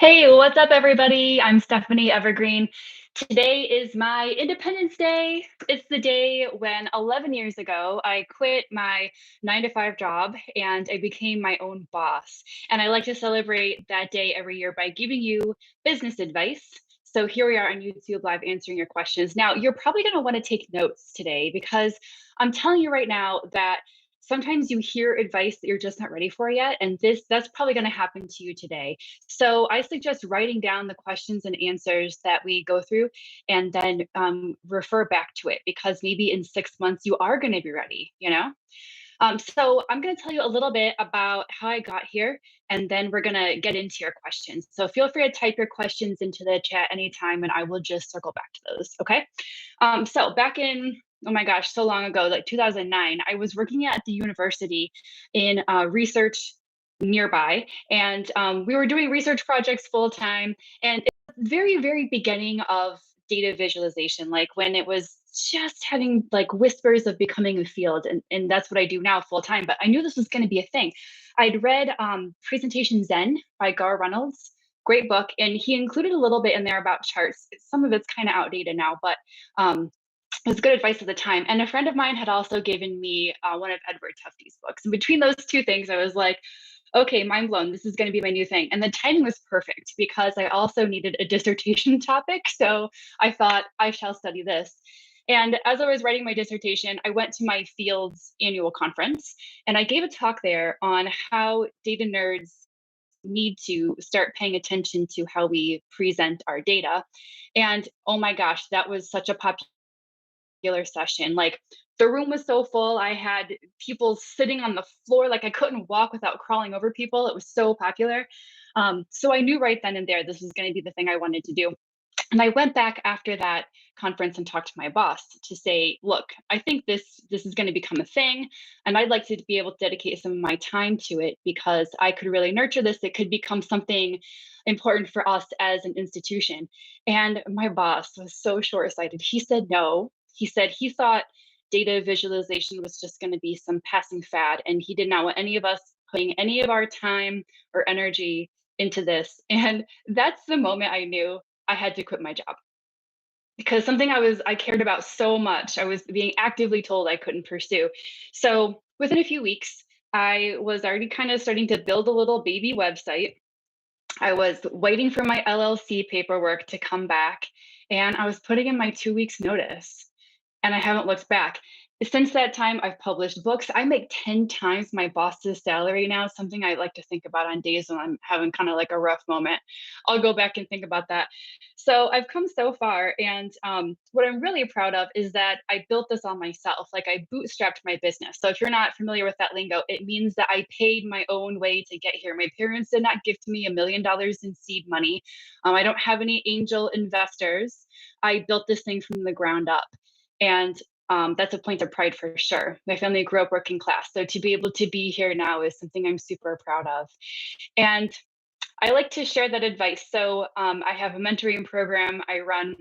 Hey, what's up, everybody? I'm Stephanie Evergreen. Today is my Independence Day. It's the day when 11 years ago I quit my 9 to 5 job and I became my own boss. And I like to celebrate that day every year by giving you business advice. So here we are on YouTube Live answering your questions. Now, you're probably going to want to take notes today because I'm telling you right now that sometimes you hear advice that you're just not ready for yet. And that's probably going to happen to you today. So I suggest writing down the questions and answers that we go through and then refer back to it because maybe in 6 months you are going to be ready. So I'm going to tell you a little bit about how I got here, and then we're going to get into your questions. So feel free to type your questions into the chat anytime, and I will just circle back to those. Okay. So back in, oh my gosh, so long ago, like 2009, I was working at the university in research nearby, and we were doing research projects full time. And it was very, very beginning of data visualization, like when it was just having like whispers of becoming a field. And that's what I do now full time. But I knew this was going to be a thing. I'd read Presentation Zen by Gar Reynolds. Great book. And he included a little bit in there about charts. Some of it's kind of outdated now, but it was good advice at the time. And a friend of mine had also given me one of Edward Tufte's books. And between those two things, I was like, okay, mind blown. This is going to be my new thing. And the timing was perfect because I also needed a dissertation topic. So I thought I shall study this. And as I was writing my dissertation, I went to my field's annual conference and I gave a talk there on how data nerds need to start paying attention to how we present our data. And oh my gosh, that was such a popular session. Like the room was so full. I had people sitting on the floor, like I couldn't walk without crawling over people. It was so popular. So I knew right then and there this was going to be the thing I wanted to do. And I went back after that conference and talked to my boss to say, look, I think this is going to become a thing, and I'd like to be able to dedicate some of my time to it because I could really nurture this. It could become something important for us as an institution. And my boss was so short-sighted. He said no. He said he thought data visualization was just going to be some passing fad, and he did not want any of us putting any of our time or energy into this. And that's the moment I knew I had to quit my job because something I cared about so much, I was being actively told I couldn't pursue. So within a few weeks, I was already kind of starting to build a little baby website. I was waiting for my LLC paperwork to come back, and I was putting in my 2 weeks notice, and I haven't looked back. Since that time, I've published books. I make 10 times my boss's salary now, something I like to think about on days when I'm having kind of like a rough moment. I'll go back and think about that. So I've come so far. And what I'm really proud of is that I built this on myself. Like I bootstrapped my business. So if you're not familiar with that lingo, it means that I paid my own way to get here. My parents did not gift me $1 million in seed money. I don't have any angel investors. I built this thing from the ground up. And that's a point of pride for sure. My family grew up working class. So to be able to be here now is something I'm super proud of. And I like to share that advice. So I have a mentoring program I run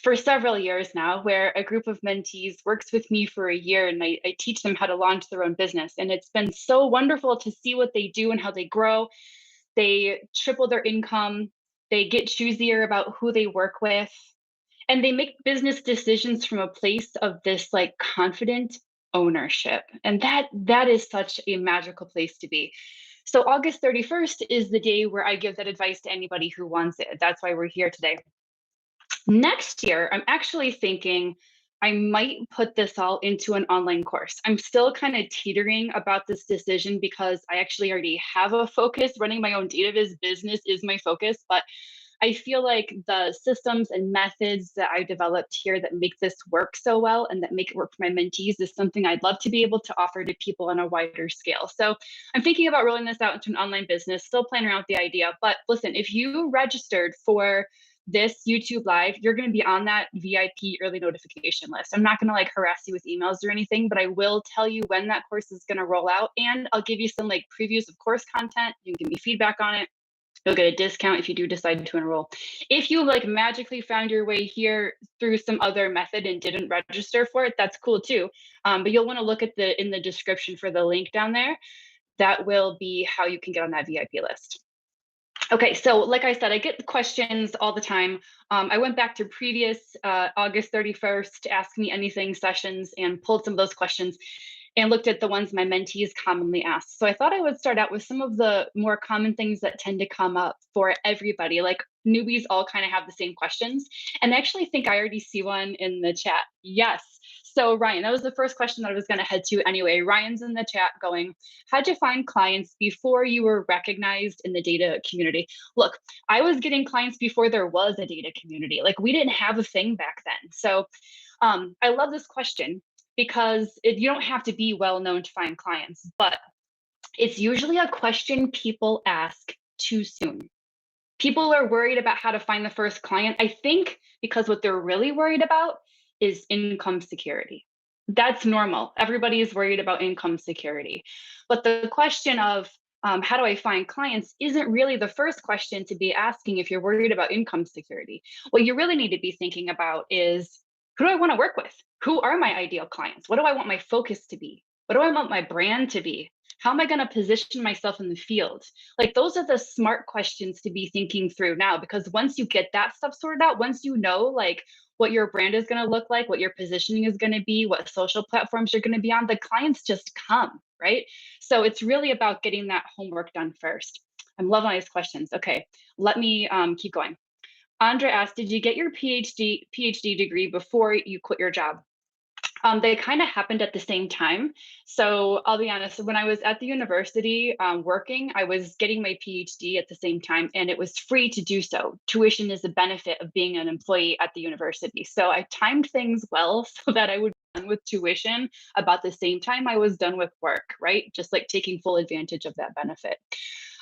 for several years now where a group of mentees works with me for a year and I teach them how to launch their own business. And it's been so wonderful to see what they do and how they grow. They triple their income. They get choosier about who they work with, and they make business decisions from a place of this like confident ownership, and that is such a magical place to be. So August 31st is the day where I give that advice to anybody who wants it. That's why we're here today. Next year I'm actually thinking I might put this all into an online course. I'm still kind of teetering about this decision because I actually already have a focus. Running my own data viz business is my focus, but I feel like the systems and methods that I developed here that make this work so well and that make it work for my mentees is something I'd love to be able to offer to people on a wider scale. So I'm thinking about rolling this out into an online business, still playing around with the idea. But listen, if you registered for this YouTube live, you're going to be on that VIP early notification list. I'm not going to like harass you with emails or anything, but I will tell you when that course is going to roll out, and I'll give you some like previews of course content. You can give me feedback on it. You'll get a discount if you do decide to enroll. If you like magically found your way here through some other method and didn't register for it, that's cool too. But you'll want to look at in the description for the link down there. That will be how you can get on that VIP list. Okay, so like I said, I get questions all the time. I went back to previous August 31st, Ask Me Anything sessions and pulled some of those questions and looked at the ones my mentees commonly ask. So I thought I would start out with some of the more common things that tend to come up for everybody. Like newbies all kind of have the same questions. And I actually think I already see one in the chat. Yes. So Ryan, that was the first question that I was going to head to anyway. Ryan's in the chat going, how'd you find clients before you were recognized in the data community? Look, I was getting clients before there was a data community. Like we didn't have a thing back then. So I love this question because you don't have to be well known to find clients, but it's usually a question people ask too soon. People are worried about how to find the first client. I think because what they're really worried about is income security. That's normal. Everybody is worried about income security. But the question of how do I find clients isn't really the first question to be asking if you're worried about income security. What you really need to be thinking about is who do I want to work with? Who are my ideal clients? What do I want my focus to be? What do I want my brand to be? How am I going to position myself in the field? Like those are the smart questions to be thinking through now, because once you get that stuff sorted out, once you know like what your brand is going to look like, what your positioning is going to be, what social platforms you're going to be on, the clients just come, right? So it's really about getting that homework done first. I'm loving these questions. Okay, let me keep going. Andra asked, did you get your PhD degree before you quit your job? They kind of happened at the same time. So I'll be honest, when I was at the university working, I was getting my PhD at the same time, and it was free to do so. Tuition is a benefit of being an employee at the university. So I timed things well so that I would be done with tuition about the same time I was done with work, right? Just like taking full advantage of that benefit.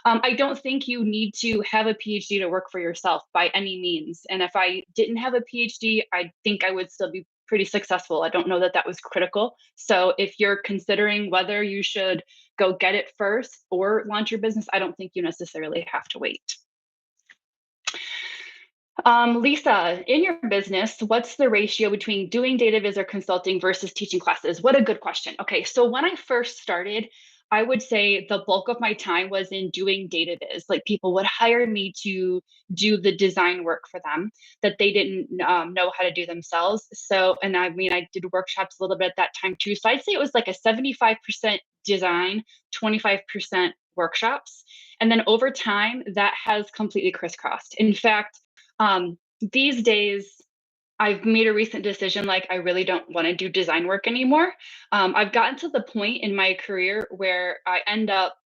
I don't think you need to have a PhD to work for yourself by any means. And if I didn't have a PhD, I think I would still be pretty successful. I don't know that that was critical. So if you're considering whether you should go get it first or launch your business, I don't think you necessarily have to wait. Lisa, in your business, what's the ratio between doing data viz or consulting versus teaching classes? What a good question. Okay, so when I first started, I would say the bulk of my time was in doing data viz. Like people would hire me to do the design work for them that they didn't know how to do themselves. So, and I mean, I did workshops a little bit at that time too. So I'd say it was like a 75% design, 25% workshops. And then over time, that has completely crisscrossed. In fact, these days, I've made a recent decision, like I really don't want to do design work anymore. I've gotten to the point in my career where I end up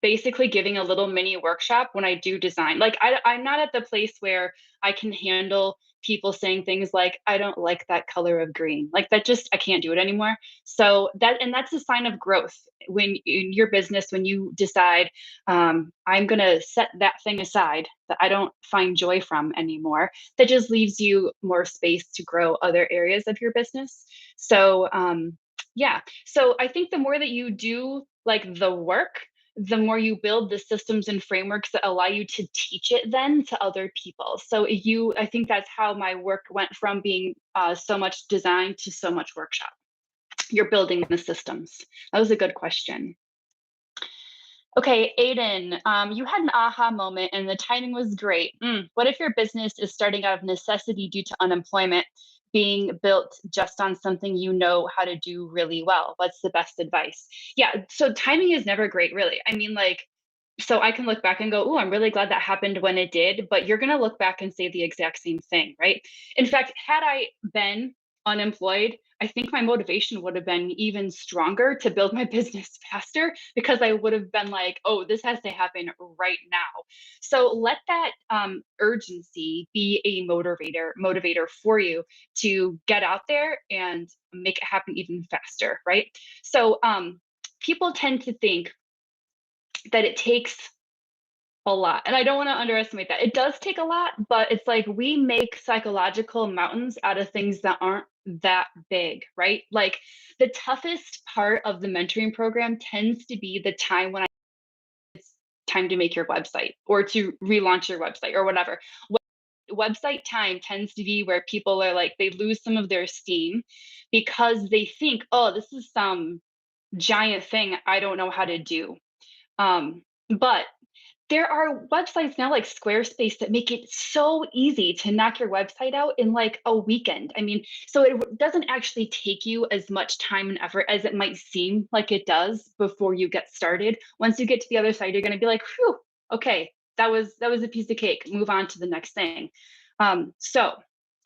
basically giving a little mini workshop when I do design. Like I'm not at the place where I can handle people saying things like, I don't like that color of green. Like that just, I can't do it anymore. So that, and that's a sign of growth when in your business, when you decide, I'm going to set that thing aside that I don't find joy from anymore, that just leaves you more space to grow other areas of your business. So, yeah. So I think the more that you do like the work, the more you build the systems and frameworks that allow you to teach it then to other people. So I think that's how my work went from being so much design to so much workshop. You're building the systems. That was a good question. Okay, Aiden, you had an aha moment and the timing was great. What if your business is starting out of necessity due to unemployment, being built just on something you know how to do really well? What's the best advice? Yeah, so timing is never great, really. I mean, like, so I can look back and go, oh, I'm really glad that happened when it did, but you're going to look back and say the exact same thing, right? In fact, had I been unemployed, I think my motivation would have been even stronger to build my business faster because I would have been like, oh, this has to happen right now. So let that urgency be a motivator for you to get out there and make it happen even faster, right? So people tend to think that it takes a lot. And I don't want to underestimate that. It does take a lot, but it's like we make psychological mountains out of things that aren't that big, right? Like the toughest part of the mentoring program tends to be the time when it's time to make your website or to relaunch your website or whatever. Website time tends to be where people are like, they lose some of their steam because they think, oh, this is some giant thing I don't know how to do. But there are websites now like Squarespace that make it so easy to knock your website out in like a weekend. I mean, so it doesn't actually take you as much time and effort as it might seem like it does before you get started. Once you get to the other side, you're going to be like, "Whew, okay, that was a piece of cake. Move on to the next thing." So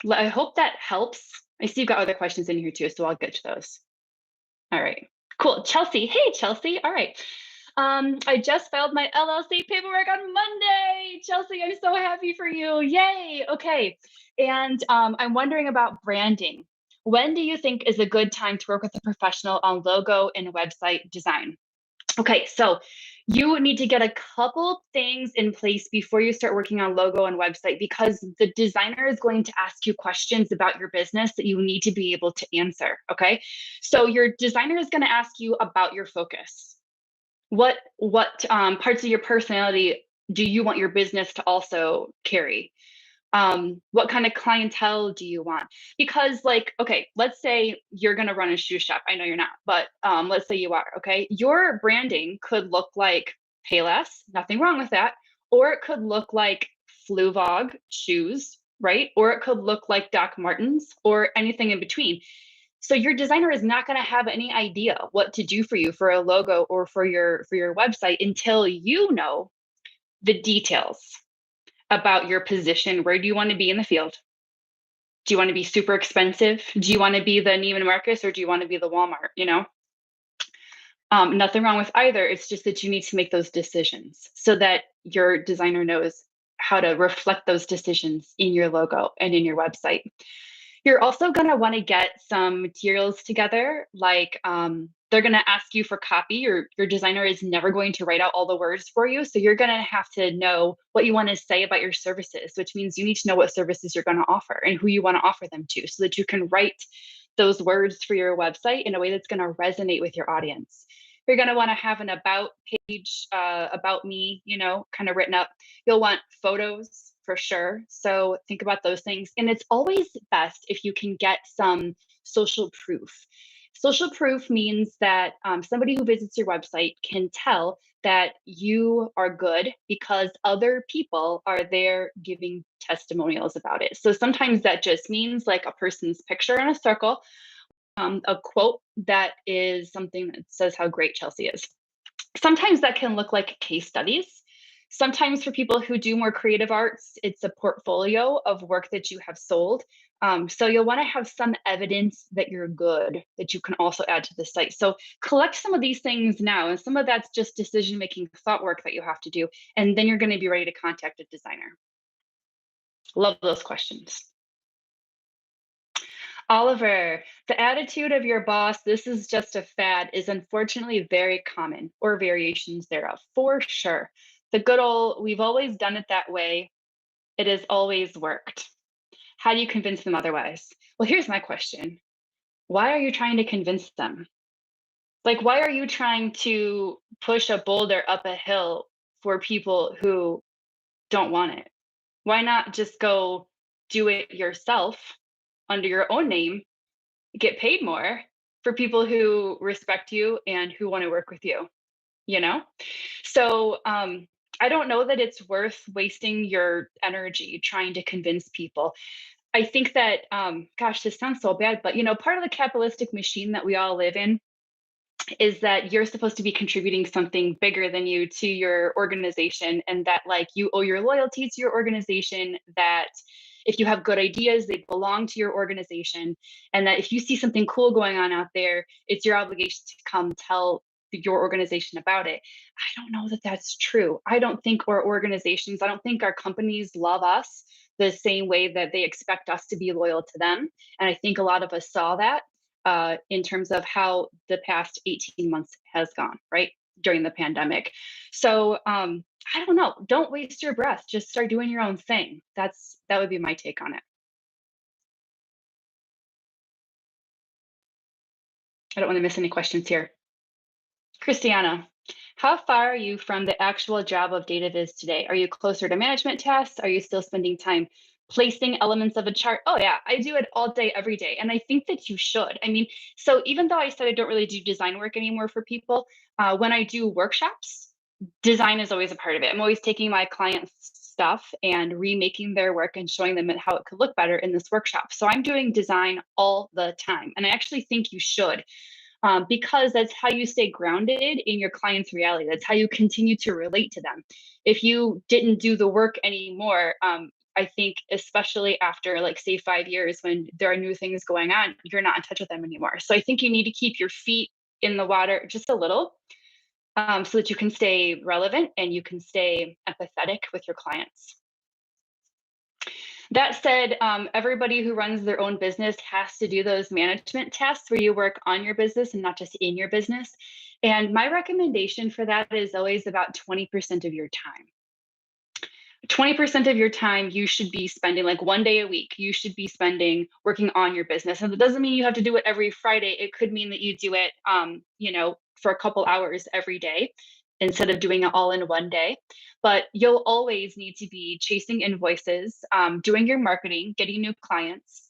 I hope that helps. I see you've got other questions in here too, so I'll get to those. All right, cool. Chelsea, hey Chelsea. All right. I just filed my LLC paperwork on Monday. Chelsea, I'm so happy for you. Yay. Okay. And I'm wondering about branding. When do you think is a good time to work with a professional on logo and website design? Okay, so you need to get a couple things in place before you start working on logo and website because the designer is going to ask you questions about your business that you need to be able to answer. Okay, so your designer is going to ask you about your focus. What parts of your personality do you want your business to also carry? What kind of clientele do you want? Because like, okay, let's say you're going to run a shoe shop. I know you're not, but let's say you are. Okay, your branding could look like Payless, nothing wrong with that, or it could look like Fluvog shoes, right? Or it could look like Doc Martens or anything in between. So your designer is not going to have any idea what to do for you for a logo or for your website until you know the details about your position. Where do you want to be in the field? Do you want to be super expensive? Do you want to be the Neiman Marcus or do you want to be the Walmart? Nothing wrong with either. It's just that you need to make those decisions so that your designer knows how to reflect those decisions in your logo and in your website. You're also going to want to get some materials together, like they're going to ask you for copy. Your designer is never going to write out all the words for you. So you're going to have to know what you want to say about your services, which means you need to know what services you're going to offer and who you want to offer them to so that you can write those words for your website in a way that's going to resonate with your audience. You're going to want to have an about page, about me, kind of written up. You'll want photos for sure. So think about those things. And it's always best if you can get some social proof. Social proof means that somebody who visits your website can tell that you are good because other people are there giving testimonials about it. So sometimes that just means like a person's picture in a circle, a quote that is something that says how great Chelsea is. Sometimes that can look like case studies. Sometimes for people who do more creative arts, it's a portfolio of work that you have sold. So you'll want to have some evidence that you're good that you can also add to the site. So collect some of these things now, and some of that's just decision-making thought work that you have to do. And then you're going to be ready to contact a designer. Love those questions. Oliver, the attitude of your boss, this is just a fad, is unfortunately very common, or variations thereof, for sure. The good old, we've always done it that way. It has always worked. How do you convince them otherwise? Well, here's my question. Why are you trying to convince them? Like, why are you trying to push a boulder up a hill for people who don't want it? Why not just go do it yourself under your own name, get paid more for people who respect you and who want to work with you, you know? So I don't know that it's worth wasting your energy trying to convince people. I think that, gosh, this sounds so bad, but part of the capitalistic machine that we all live in is that you're supposed to be contributing something bigger than you to your organization, and that like you owe your loyalty to your organization, that if you have good ideas, they belong to your organization, and that if you see something cool going on out there, it's your obligation to come tell your organization about it. I don't know that that's true. I don't think I don't think our companies love us the same way that they expect us to be loyal to them. And I think a lot of us saw that in terms of how the past 18 months has gone, right? During the pandemic. So I don't know. Don't waste your breath. Just start doing your own thing. That would be my take on it. I don't want to miss any questions here. Christiana, how far are you from the actual job of data viz today? Are you closer to management tasks? Are you still spending time placing elements of a chart? Oh yeah, I do it all day, every day. And I think that you should. I mean, so even though I said I don't really do design work anymore for people, when I do workshops, Design is always a part of it. I'm always taking my clients' stuff and remaking their work and showing them how it could look better in this workshop. So I'm doing design all the time. And I actually think you should, because that's how you stay grounded in your client's reality. That's how you continue to relate to them. If you didn't do the work anymore, I think, especially after, like, say, 5 years, when there are new things going on, you're not in touch with them anymore. So I think you need to keep your feet in the water just a little, so that you can stay relevant and you can stay empathetic with your clients. That said, everybody who runs their own business has to do those management tests where you work on your business and not just in your business. And my recommendation for that is always about 20% of your time. 20% of your time you should be spending, like, 1 day a week, you should be spending working on your business. And it doesn't mean you have to do it every Friday. It could mean that you do it, for a couple hours every day instead of doing it all in 1 day. But you'll always need to be chasing invoices, doing your marketing, getting new clients,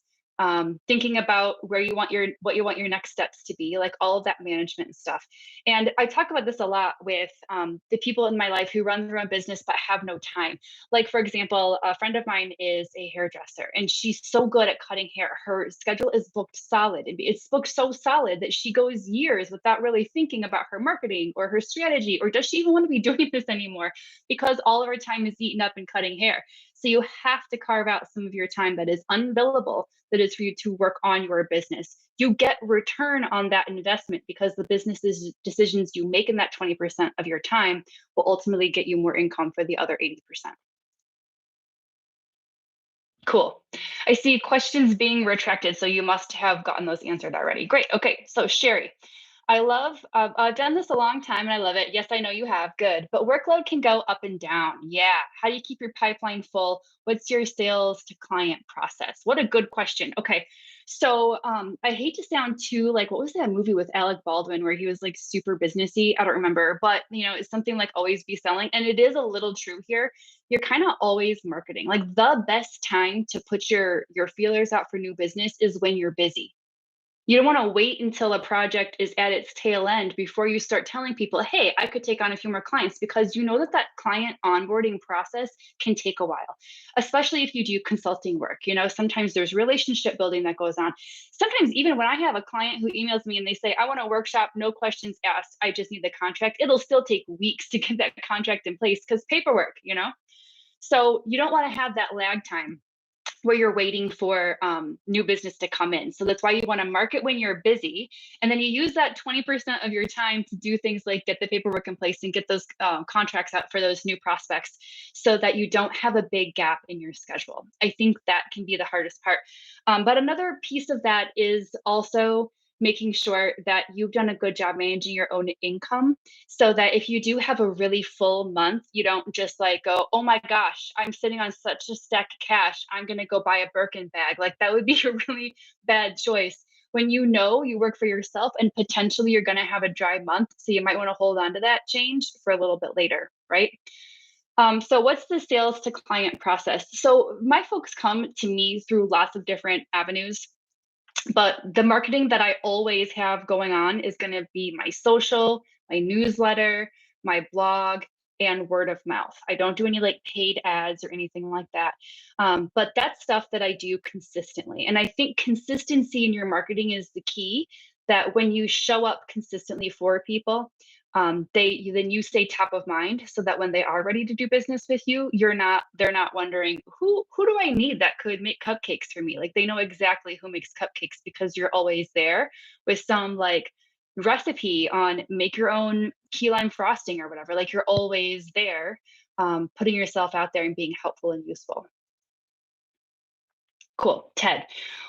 thinking about what you want your next steps to be, like all of that management stuff. And I talk about this a lot with, the people in my life who run their own business but have no time. Like, for example, a friend of mine is a hairdresser and she's so good at cutting hair. Her schedule is booked solid, and it's booked so solid that she goes years without really thinking about her marketing or her strategy, or does she even want to be doing this anymore, because all of her time is eaten up in cutting hair. So you have to carve out some of your time that is unbillable, that is for you to work on your business. You get return on that investment because the business decisions you make in that 20% of your time will ultimately get you more income for the other 80%. Cool. I see questions being retracted, so you must have gotten those answered already. Great. Okay. So, Sherry, I've done this a long time and I love it. Yes, I know you have. Good. But workload can go up and down. Yeah. How do you keep your pipeline full? What's your sales to client process? What a good question. Okay. So, I hate to sound too, like, what was that movie with Alec Baldwin where he was like super businessy? I don't remember, but it's something like always be selling. And it is a little true here. You're kind of always marketing. Like, the best time to put your feelers out for new business is when you're busy. You don't want to wait until a project is at its tail end before you start telling people, hey, I could take on a few more clients, because you know that that client onboarding process can take a while, especially if you do consulting work. Sometimes there's relationship building that goes on. Sometimes, even when I have a client who emails me and they say, I want a workshop, no questions asked, I just need the contract, it'll still take weeks to get that contract in place because paperwork. So you don't want to have that lag time where you're waiting for new business to come in. So that's why you want to market when you're busy. And then you use that 20% of your time to do things like get the paperwork in place and get those contracts out for those new prospects, so that you don't have a big gap in your schedule. I think that can be the hardest part. But another piece of that is also making sure that you've done a good job managing your own income, so that if you do have a really full month, you don't just like go, oh my gosh, I'm sitting on such a stack of cash, I'm going to go buy a Birkin bag. Like, that would be a really bad choice. When you work for yourself and potentially you're going to have a dry month. So you might want to hold on to that change for a little bit later, right? So, what's the sales to client process? So, my folks come to me through lots of different avenues, but the marketing that I always have going on is going to be my social, my newsletter, my blog, and word of mouth. I don't do any like paid ads or anything like that. But that's stuff that I do consistently. And I think consistency in your marketing is the key, that when you show up consistently for people, then you stay top of mind, so that when they are ready to do business with you, they're not wondering, who do I need that could make cupcakes for me? Like, they know exactly who makes cupcakes because you're always there with some like recipe on make your own key lime frosting or whatever. Like, you're always there, putting yourself out there and being helpful and useful. Cool. Ted,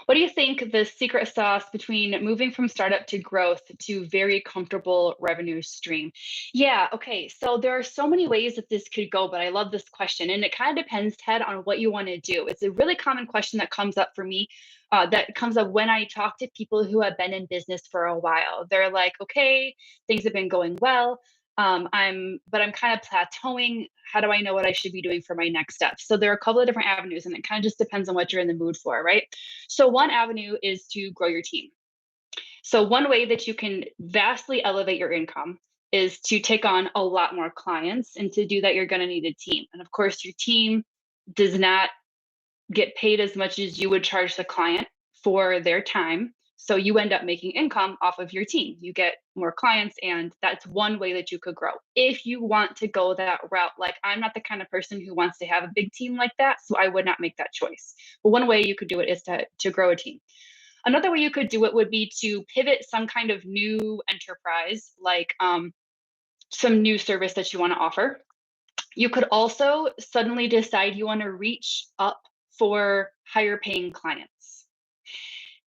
what do you think the secret sauce between moving from startup to growth to very comfortable revenue stream? Yeah. Okay. So there are so many ways that this could go, but I love this question. And it kind of depends, Ted, on what you want to do. It's a really common question that comes up for me, that comes up when I talk to people who have been in business for a while. They're like, okay, things have been going well. I'm kind of plateauing. How do I know what I should be doing for my next steps? So there are a couple of different avenues, and it kind of just depends on what you're in the mood for, right? So one avenue is to grow your team. So one way that you can vastly elevate your income is to take on a lot more clients. And to do that, you're going to need a team. And of course, your team does not get paid as much as you would charge the client for their time. So you end up making income off of your team. You get more clients, and that's one way that you could grow. If you want to go that route, like I'm not the kind of person who wants to have a big team like that, so I would not make that choice. But one way you could do it is to grow a team. Another way you could do it would be to pivot some kind of new enterprise, like some new service that you want to offer. You could also suddenly decide you want to reach up for higher paying clients.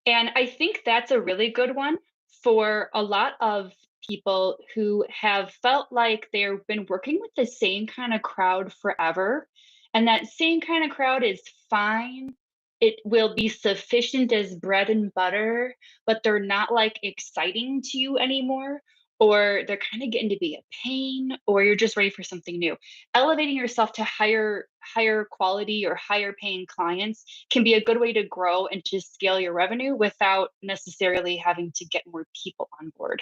And I think that's a really good one for a lot of people who have felt like they've been working with the same kind of crowd forever. And that same kind of crowd is fine. It will be sufficient as bread and butter, but they're not like exciting to you anymore, or they're kind of getting to be a pain, or you're just ready for something new. Elevating yourself to higher quality or higher paying clients can be a good way to grow and to scale your revenue without necessarily having to get more people on board.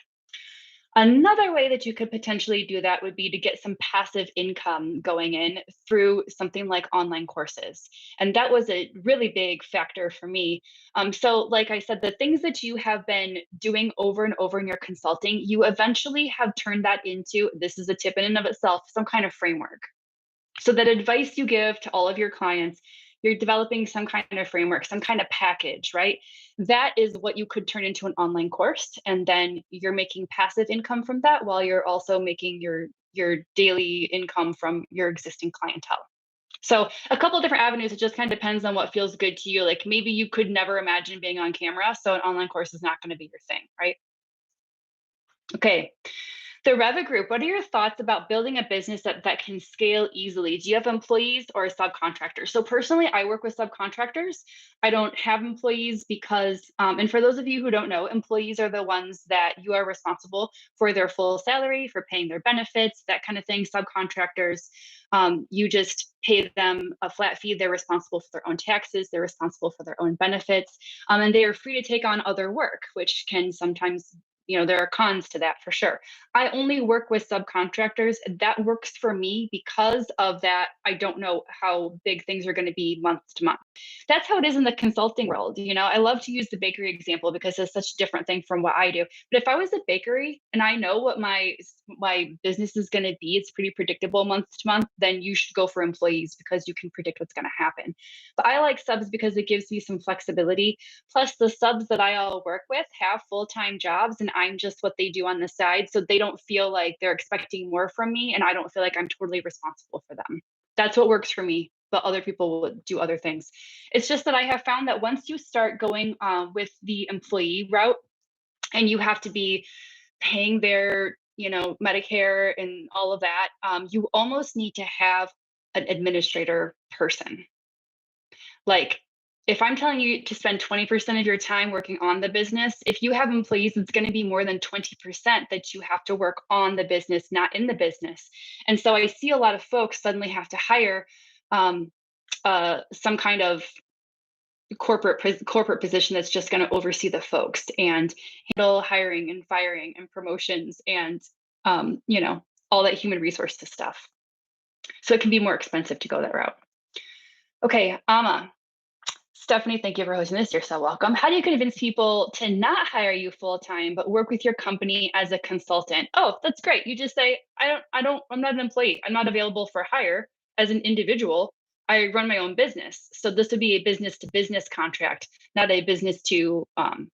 Another way that you could potentially do that would be to get some passive income going in through something like online courses. And that was a really big factor for me. So, like I said, the things that you have been doing over and over in your consulting, you eventually have turned that into, this is a tip in and of itself, some kind of framework. So that advice you give to all of your clients, you're developing some kind of framework, some kind of package, right? That is what you could turn into an online course. And then you're making passive income from that while you're also making your daily income from your existing clientele. So a couple of different avenues. It just kind of depends on what feels good to you. Like maybe you could never imagine being on camera, so an online course is not going to be your thing, right? Okay. The Reva Group, what are your thoughts about building a business that can scale easily? Do you have employees or subcontractors? So personally, I work with subcontractors. I don't have employees because, and for those of you who don't know, employees are the ones that you are responsible for their full salary, for paying their benefits, that kind of thing. Subcontractors, you just pay them a flat fee. They're responsible for their own taxes. They're responsible for their own benefits. And they are free to take on other work, which can sometimes, there are cons to that for sure. I only work with subcontractors. That works for me because of that. I don't know how big things are going to be month to month. That's how it is in the consulting world. I love to use the bakery example because it's such a different thing from what I do. But if I was a bakery and I know what my business is going to be, it's pretty predictable month to month, then you should go for employees because you can predict what's going to happen. But I like subs because it gives me some flexibility. Plus, the subs that I all work with have full-time jobs, and I'm just what they do on the side. So they don't feel like they're expecting more from me, and I don't feel like I'm totally responsible for them. That's what works for me, but other people will do other things. It's just that I have found that once you start going with the employee route, and you have to be paying their, Medicare and all of that, you almost need to have an administrator person. Like, if I'm telling you to spend 20% of your time working on the business, if you have employees, it's going to be more than 20% that you have to work on the business, not in the business. And so I see a lot of folks suddenly have to hire some kind of corporate position that's just going to oversee the folks and handle hiring and firing and promotions and all that human resources stuff. So it can be more expensive to go that route. Okay, Ama. Stephanie, thank you for hosting this. You're so welcome. How do you convince people to not hire you full time, but work with your company as a consultant? Oh, that's great. You just say, I'm not an employee. I'm not available for hire as an individual. I run my own business. So this would be a business to business contract, not a business to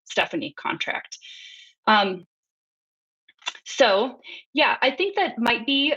Stephanie contract. So yeah, I think that might be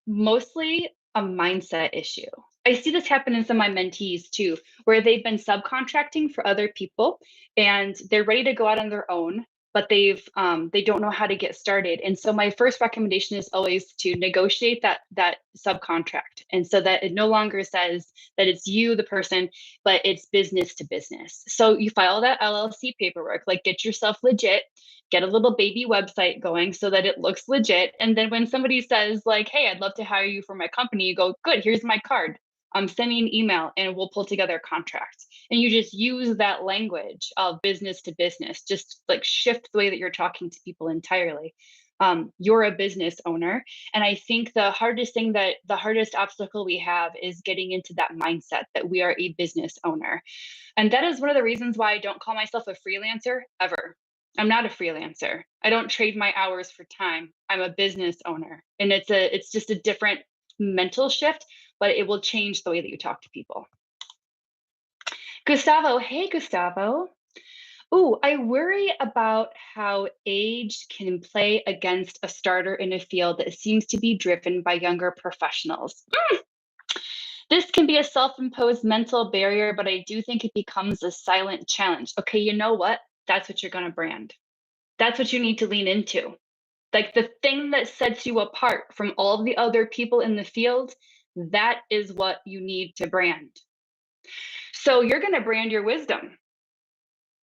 mostly a mindset issue. I see this happen in some of my mentees too, where they've been subcontracting for other people and they're ready to go out on their own, but they don't know how to get started. And so my first recommendation is always to negotiate that subcontract, and so that it no longer says that it's you, the person, but it's business to business. So you file that LLC paperwork, like get yourself legit, get a little baby website going so that it looks legit. And then when somebody says like, hey, I'd love to hire you for my company, you go, good, here's my card. Send me an email and we'll pull together a contract. And you just use that language of business to business, just like shift the way that you're talking to people entirely. You're a business owner. And I think the hardest obstacle we have is getting into that mindset that we are a business owner. And that is one of the reasons why I don't call myself a freelancer ever. I'm not a freelancer. I don't trade my hours for time. I'm a business owner. And it's just a different mental shift, but it will change the way that you talk to people. Gustavo, hey Gustavo. Ooh, I worry about how age can play against a starter in a field that seems to be driven by younger professionals. This can be a self imposed mental barrier, but I do think it becomes a silent challenge. Okay, you know what? That's what you're going to brand. That's what you need to lean into. Like the thing that sets you apart from all of the other people in the field, that is what you need to brand. So you're going to brand your wisdom.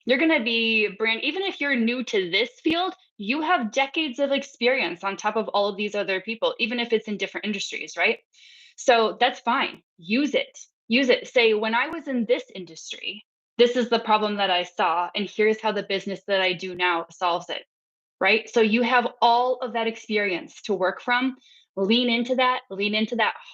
You're going to be brand, even if you're new to this field, you have decades of experience on top of all of these other people, even if it's in different industries, right? So that's fine. Use it. Use it. Say, when I was in this industry, this is the problem that I saw, and here's how the business that I do now solves it, right? So you have all of that experience to work from. Lean into that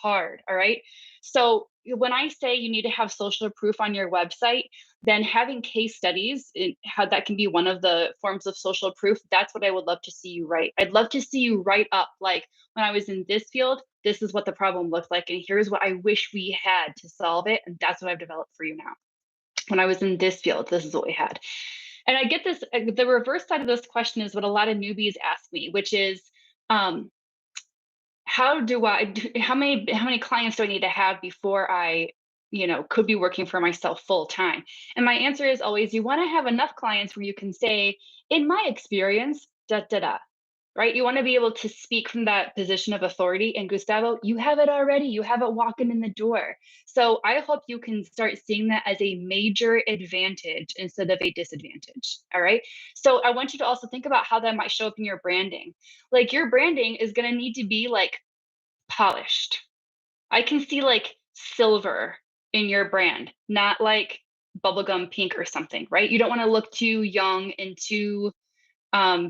hard. All right. So when I say you need to have social proof on your website, then having case studies, how that can be one of the forms of social proof. That's what I would love to see you write. I'd love to see you write up, like, when I was in this field, this is what the problem looked like, and here's what I wish we had to solve it, and that's what I've developed for you now. When I was in this field, this is what we had. And I get this, the reverse side of this question is what a lot of newbies ask me, which is, how many clients do I need to have before I, could be working for myself full time? And my answer is always, you want to have enough clients where you can say, in my experience, da da da, right? You want to be able to speak from that position of authority. And Gustavo, you have it already. You have it walking in the door. So I hope you can start seeing that as a major advantage instead of a disadvantage. All right. So I want you to also think about how that might show up in your branding. Like, your branding is going to need to be like polished. I can see like silver in your brand, not like bubblegum pink or something, right? You don't want to look too young and too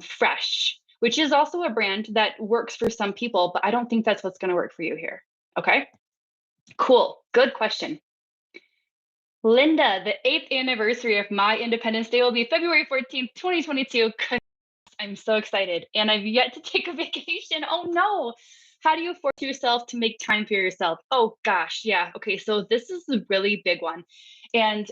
fresh, which is also a brand that works for some people, but I don't think that's what's going to work for you here. Okay, cool. Good question. Linda, the 8th anniversary of my Independence Day will be February 14th, 2022. I'm so excited. And I've yet to take a vacation. Oh no. How do you force yourself to make time for yourself? Oh gosh, yeah. Okay, so this is a really big one. And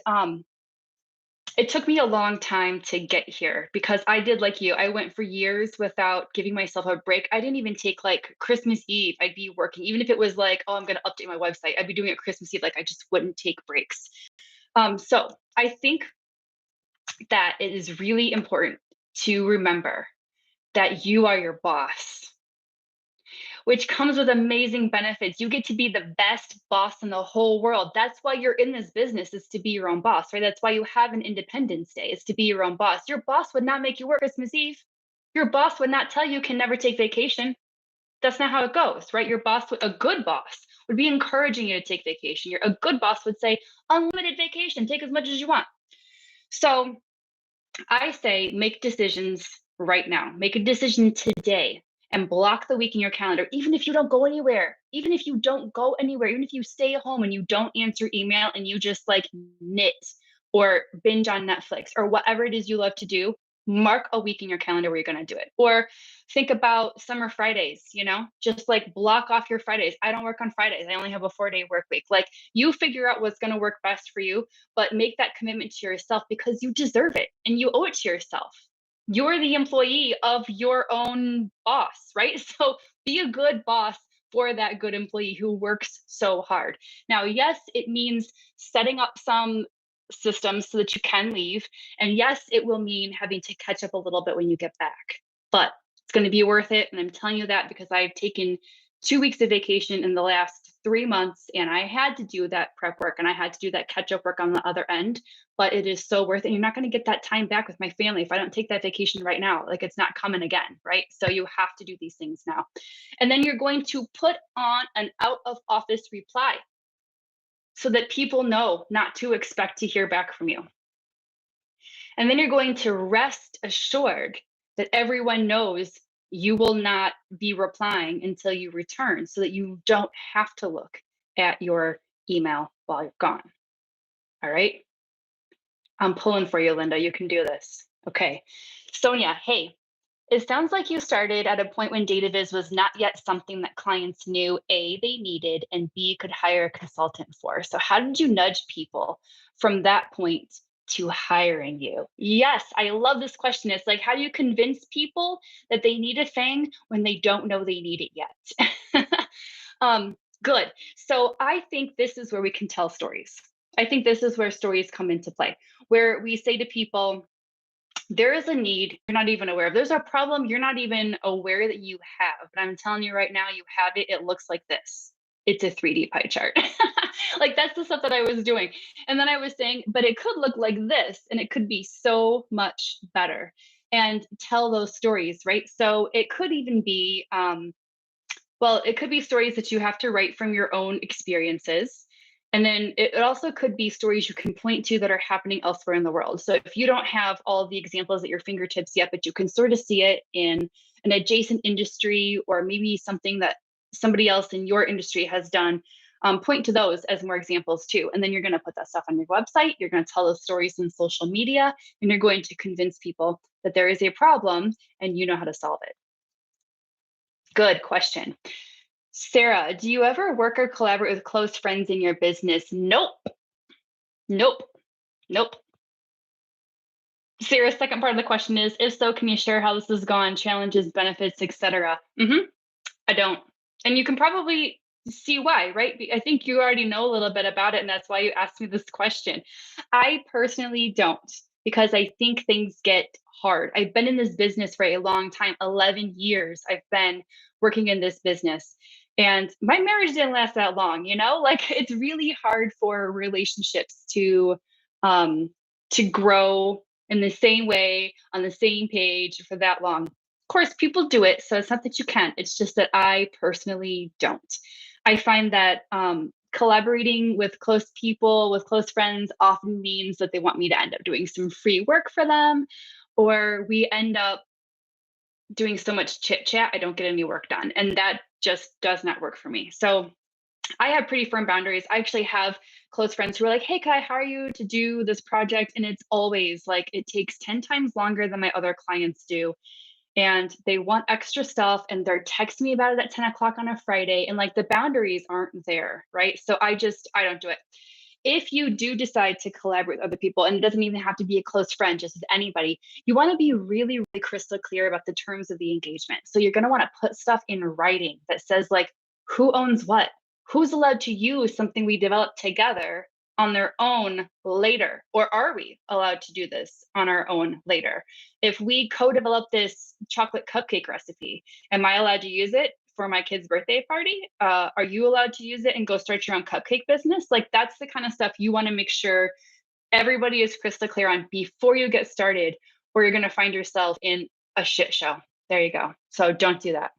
it took me a long time to get here because I did like you. I went for years without giving myself a break. I didn't even take like Christmas Eve. I'd be working, even if it was like, oh, I'm going to update my website. I'd be doing it Christmas Eve. Like, I just wouldn't take breaks. So I think that it is really important to remember that you are your boss, which comes with amazing benefits. You get to be the best boss in the whole world. That's why you're in this business, is to be your own boss, right? That's why you have an Independence Day, is to be your own boss. Your boss would not make you work Christmas Eve. Your boss would not tell you can never take vacation. That's not how it goes, right? Your boss, a good boss, would be encouraging you to take vacation. A good boss would say, unlimited vacation, take as much as you want. So I say, make decisions right now. Make a decision today and block the week in your calendar, even if you don't go anywhere, even if you don't go anywhere, even if you stay home and you don't answer email and you just like knit or binge on Netflix or whatever it is you love to do. Mark a week in your calendar where you're going to do it. Or think about summer Fridays, just like block off your Fridays. I don't work on Fridays. I only have a 4-day work week. Like, you figure out what's going to work best for you, but make that commitment to yourself because you deserve it and you owe it to yourself. You're the employee of your own boss, right? So be a good boss for that good employee who works so hard. Now, yes, it means setting up some systems so that you can leave. And yes, it will mean having to catch up a little bit when you get back, but it's going to be worth it. And I'm telling you that because I've taken 2 weeks of vacation in the last 3 months, and I had to do that prep work and I had to do that catch up work on the other end, but it is so worth it. You're not going to get that time back with my family if I don't take that vacation right now. Like, it's not coming again, right? So you have to do these things now. And then you're going to put on an out of office reply so that people know not to expect to hear back from you. And then you're going to rest assured that everyone knows you will not be replying until you return so that you don't have to look at your email while you're gone. All right. I'm pulling for you, Linda. You can do this. Okay. Sonia, hey, it sounds like you started at a point when data viz was not yet something that clients knew A, they needed, and B, could hire a consultant for. So, how did you nudge people from that point to hiring you? Yes, I love this question. It's like, how do you convince people that they need a thing when they don't know they need it yet? Good. So, I think this is where we can tell stories. I think this is where stories come into play, where we say to people, there is a need you're not even aware of. There's a problem you're not even aware that you have. But I'm telling you right now, you have it. It looks like this. It's a 3D pie chart. Like that's the stuff that I was doing. And then I was saying, but it could look like this and it could be so much better. And tell those stories, right? So it could even be well, it could be stories that you have to write from your own experiences. And then it also could be stories you can point to that are happening elsewhere in the world. So if you don't have all of the examples at your fingertips yet, but you can sort of see it in an adjacent industry or maybe something that somebody else in your industry has done, point to those as more examples too. And then you're going to put that stuff on your website. You're going to tell those stories in social media, and you're going to convince people that there is a problem and you know how to solve it. Good question. Sarah, do you ever work or collaborate with close friends in your business? Nope. Nope. Nope. Sarah's second part of the question is, if so, can you share how this has gone, challenges, benefits, etc.? I don't. And you can probably see why, right? I think you already know a little bit about it, and that's why you asked me this question. I personally don't, because I think things get hard. I've been in this business for a long time, 11 years. I've been working in this business. And my marriage didn't last that long, you know? Like it's really hard for relationships to grow in the same way on the same page for that long. Of course, people do it, so it's not that you can't. It's just that I personally don't. I find that collaborating with close people, with close friends, often means that they want me to end up doing some free work for them, or we end up doing so much chit chat, I don't get any work done. And that just does not work for me. So I have pretty firm boundaries. I actually have close friends who are like, hey, can I hire you to do this project? And it's always like, it takes 10 times longer than my other clients do. And they want extra stuff and they're texting me about it at 10 o'clock on a Friday. And like the boundaries aren't there, right? So I don't do it. If you do decide to collaborate with other people, and it doesn't even have to be a close friend, just with anybody, you want to be really, really crystal clear about the terms of the engagement. So you're going to want to put stuff in writing that says, like, who owns what? Who's allowed to use something we developed together on their own later? Or are we allowed to do this on our own later? If we co develop this chocolate cupcake recipe, am I allowed to use it for my kid's birthday party? Are you allowed to use it and go start your own cupcake business? Like that's the kind of stuff you want to make sure everybody is crystal clear on before you get started, or you're going to find yourself in a shit show. There you go. So don't do that.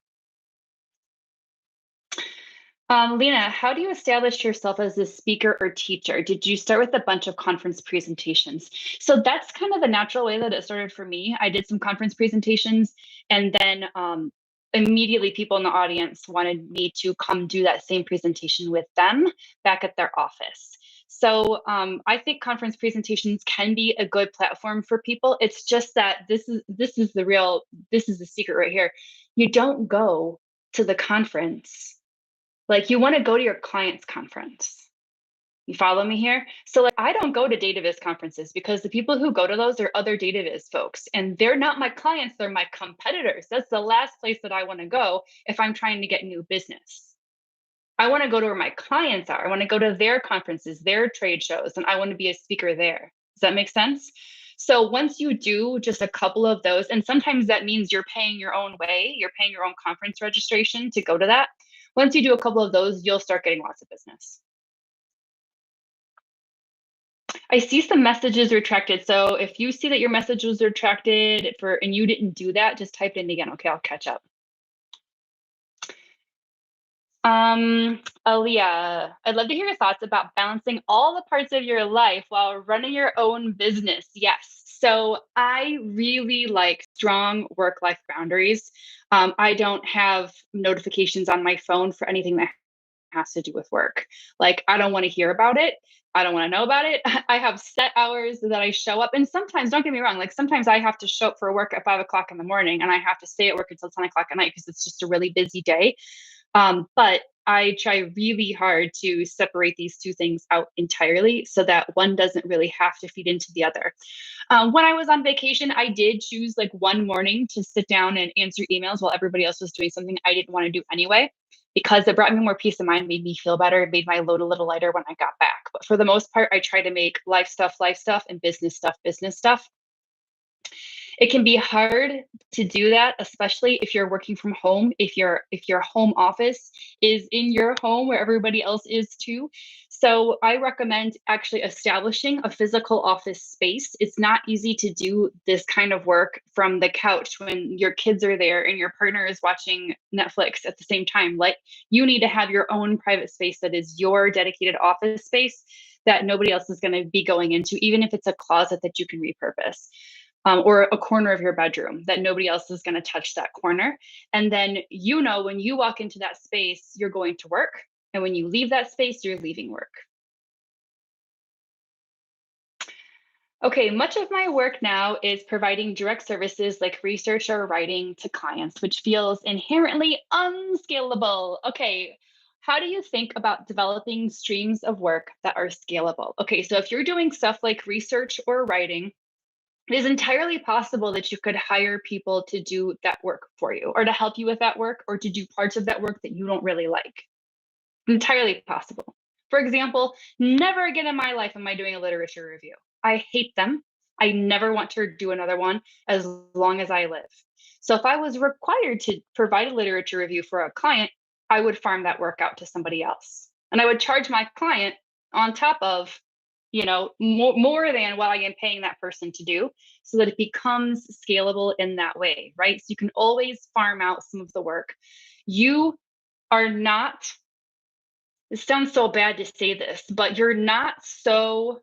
Lena, how do you establish yourself as a speaker or teacher? Did you start with a bunch of conference presentations? So that's kind of the natural way that it started for me. I did some conference presentations, and then immediately people in the audience wanted me to come do that same presentation with them back at their office. So I think conference presentations can be a good platform for people. It's just that this is the secret right here. You don't go to the conference like you want to go to your client's conference. You follow me here? So like I don't go to DataViz conferences because the people who go to those are other DataViz folks and they're not my clients, they're my competitors. That's the last place that I want to go if I'm trying to get new business. I want to go to where my clients are. I want to go to their conferences, their trade shows, and I want to be a speaker there. Does that make sense? So once you do just a couple of those, and sometimes that means you're paying your own way, you're paying your own conference registration to go to that. Once you do a couple of those, you'll start getting lots of business. I see some messages retracted. So if you see that your message was retracted and you didn't do that, just type it in again. Okay, I'll catch up. Aaliyah, I'd love to hear your thoughts about balancing all the parts of your life while running your own business. Yes. So I really like strong work-life boundaries. I don't have notifications on my phone for anything that has to do with work. Like, I don't want to hear about it. I don't want to know about it. I have set hours that I show up. And sometimes, don't get me wrong, like sometimes I have to show up for work at 5 o'clock in the morning and I have to stay at work until 10 o'clock at night because it's just a really busy day. But I try really hard to separate these two things out entirely so that one doesn't really have to feed into the other. When I was on vacation, I did choose like one morning to sit down and answer emails while everybody else was doing something I didn't want to do anyway, because it brought me more peace of mind, made me feel better, it made my load a little lighter when I got back. But for the most part, I try to make life stuff, and business stuff. It can be hard to do that, especially if you're working from home, if your home office is in your home where everybody else is too. So I recommend actually establishing a physical office space. It's not easy to do this kind of work from the couch when your kids are there and your partner is watching Netflix at the same time. Like, you need to have your own private space that is your dedicated office space that nobody else is going to be going into, even if it's a closet that you can repurpose, or a corner of your bedroom that nobody else is going to touch that corner. And then, when you walk into that space, you're going to work. And when you leave that space, you're leaving work. Okay, much of my work now is providing direct services like research or writing to clients, which feels inherently unscalable. Okay, how do you think about developing streams of work that are scalable? Okay, so if you're doing stuff like research or writing, it is entirely possible that you could hire people to do that work for you, or to help you with that work, or to do parts of that work that you don't really like. Entirely possible. For example, never again in my life am I doing a literature review. I hate them. I never want to do another one as long as I live. So if I was required to provide a literature review for a client, I would farm that work out to somebody else. And I would charge my client on top of, more than what I am paying that person to do, so that it becomes scalable in that way, right? So you can always farm out some of the work. You are not, it sounds so bad to say this, but you're not so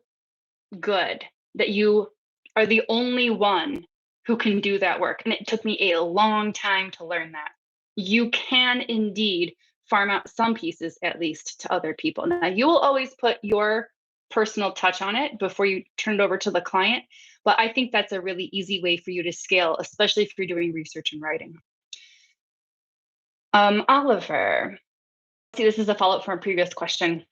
good that you are the only one who can do that work. And it took me a long time to learn that. You can indeed farm out some pieces, at least, to other people. Now, you will always put your personal touch on it before you turn it over to the client. But I think that's a really easy way for you to scale, especially if you're doing research and writing. Oliver, see, this is a follow up from a previous question.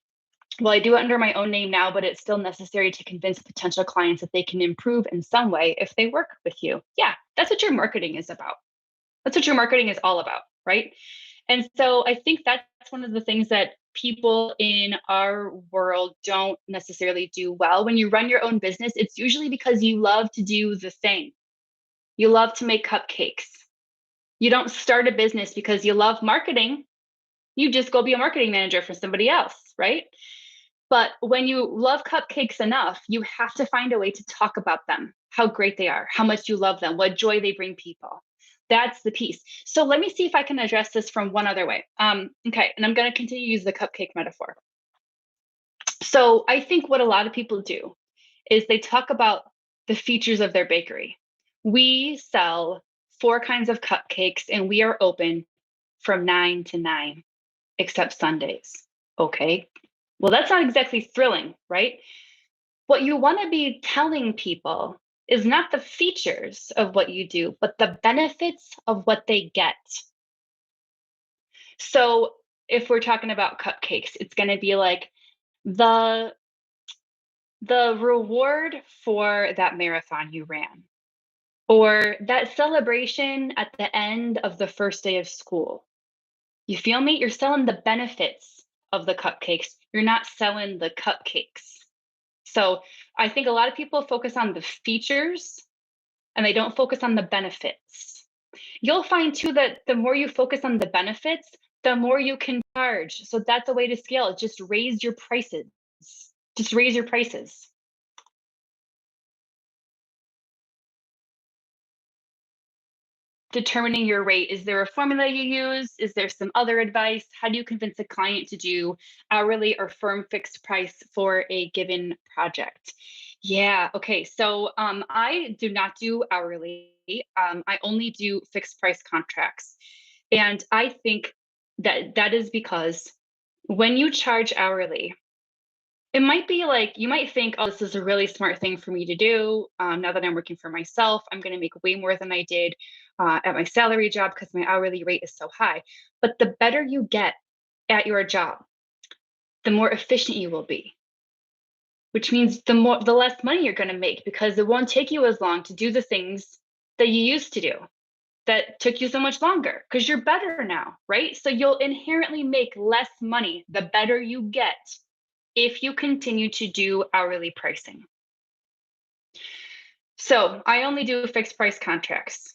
Well, I do it under my own name now, but it's still necessary to convince potential clients that they can improve in some way if they work with you. Yeah, that's what your marketing is about. That's what your marketing is all about, right? And so I think that's one of the things that people in our world don't necessarily do well. When you run your own business, it's usually because you love to do the thing. You love to make cupcakes. You don't start a business because you love marketing. You just go be a marketing manager for somebody else, right? But when you love cupcakes enough, you have to find a way to talk about them, how great they are, how much you love them, what joy they bring people. That's the piece. So let me see if I can address this from one other way. Okay, and I'm going to continue to use the cupcake metaphor. So I think what a lot of people do is they talk about the features of their bakery. We sell 4 kinds of cupcakes and we are open from 9 to 9, except Sundays. Okay, well, that's not exactly thrilling, right? What you want to be telling people is not the features of what you do, but the benefits of what they get. So if we're talking about cupcakes, it's going to be like the reward for that marathon you ran, or that celebration at the end of the first day of school. You feel me? You're selling the benefits of the cupcakes. You're not selling the cupcakes. So I think a lot of people focus on the features and they don't focus on the benefits. You'll find too that the more you focus on the benefits, the more you can charge. So that's a way to scale. Just raise your prices. Just raise your prices. Determining your rate. Is there a formula you use? Is there some other advice? How do you convince a client to do hourly or firm fixed price for a given project? Yeah. Okay. So I do not do hourly. I only do fixed price contracts. And I think that that is because when you charge hourly, it might be like you might think, oh, this is a really smart thing for me to do. Now that I'm working for myself, I'm going to make way more than I did at my salary job because my hourly rate is so high. But the better you get at your job, the more efficient you will be, which means the less money you're going to make because it won't take you as long to do the things that you used to do that took you so much longer because you're better now, right? So you'll inherently make less money the better you get if you continue to do hourly pricing. So I only do fixed price contracts.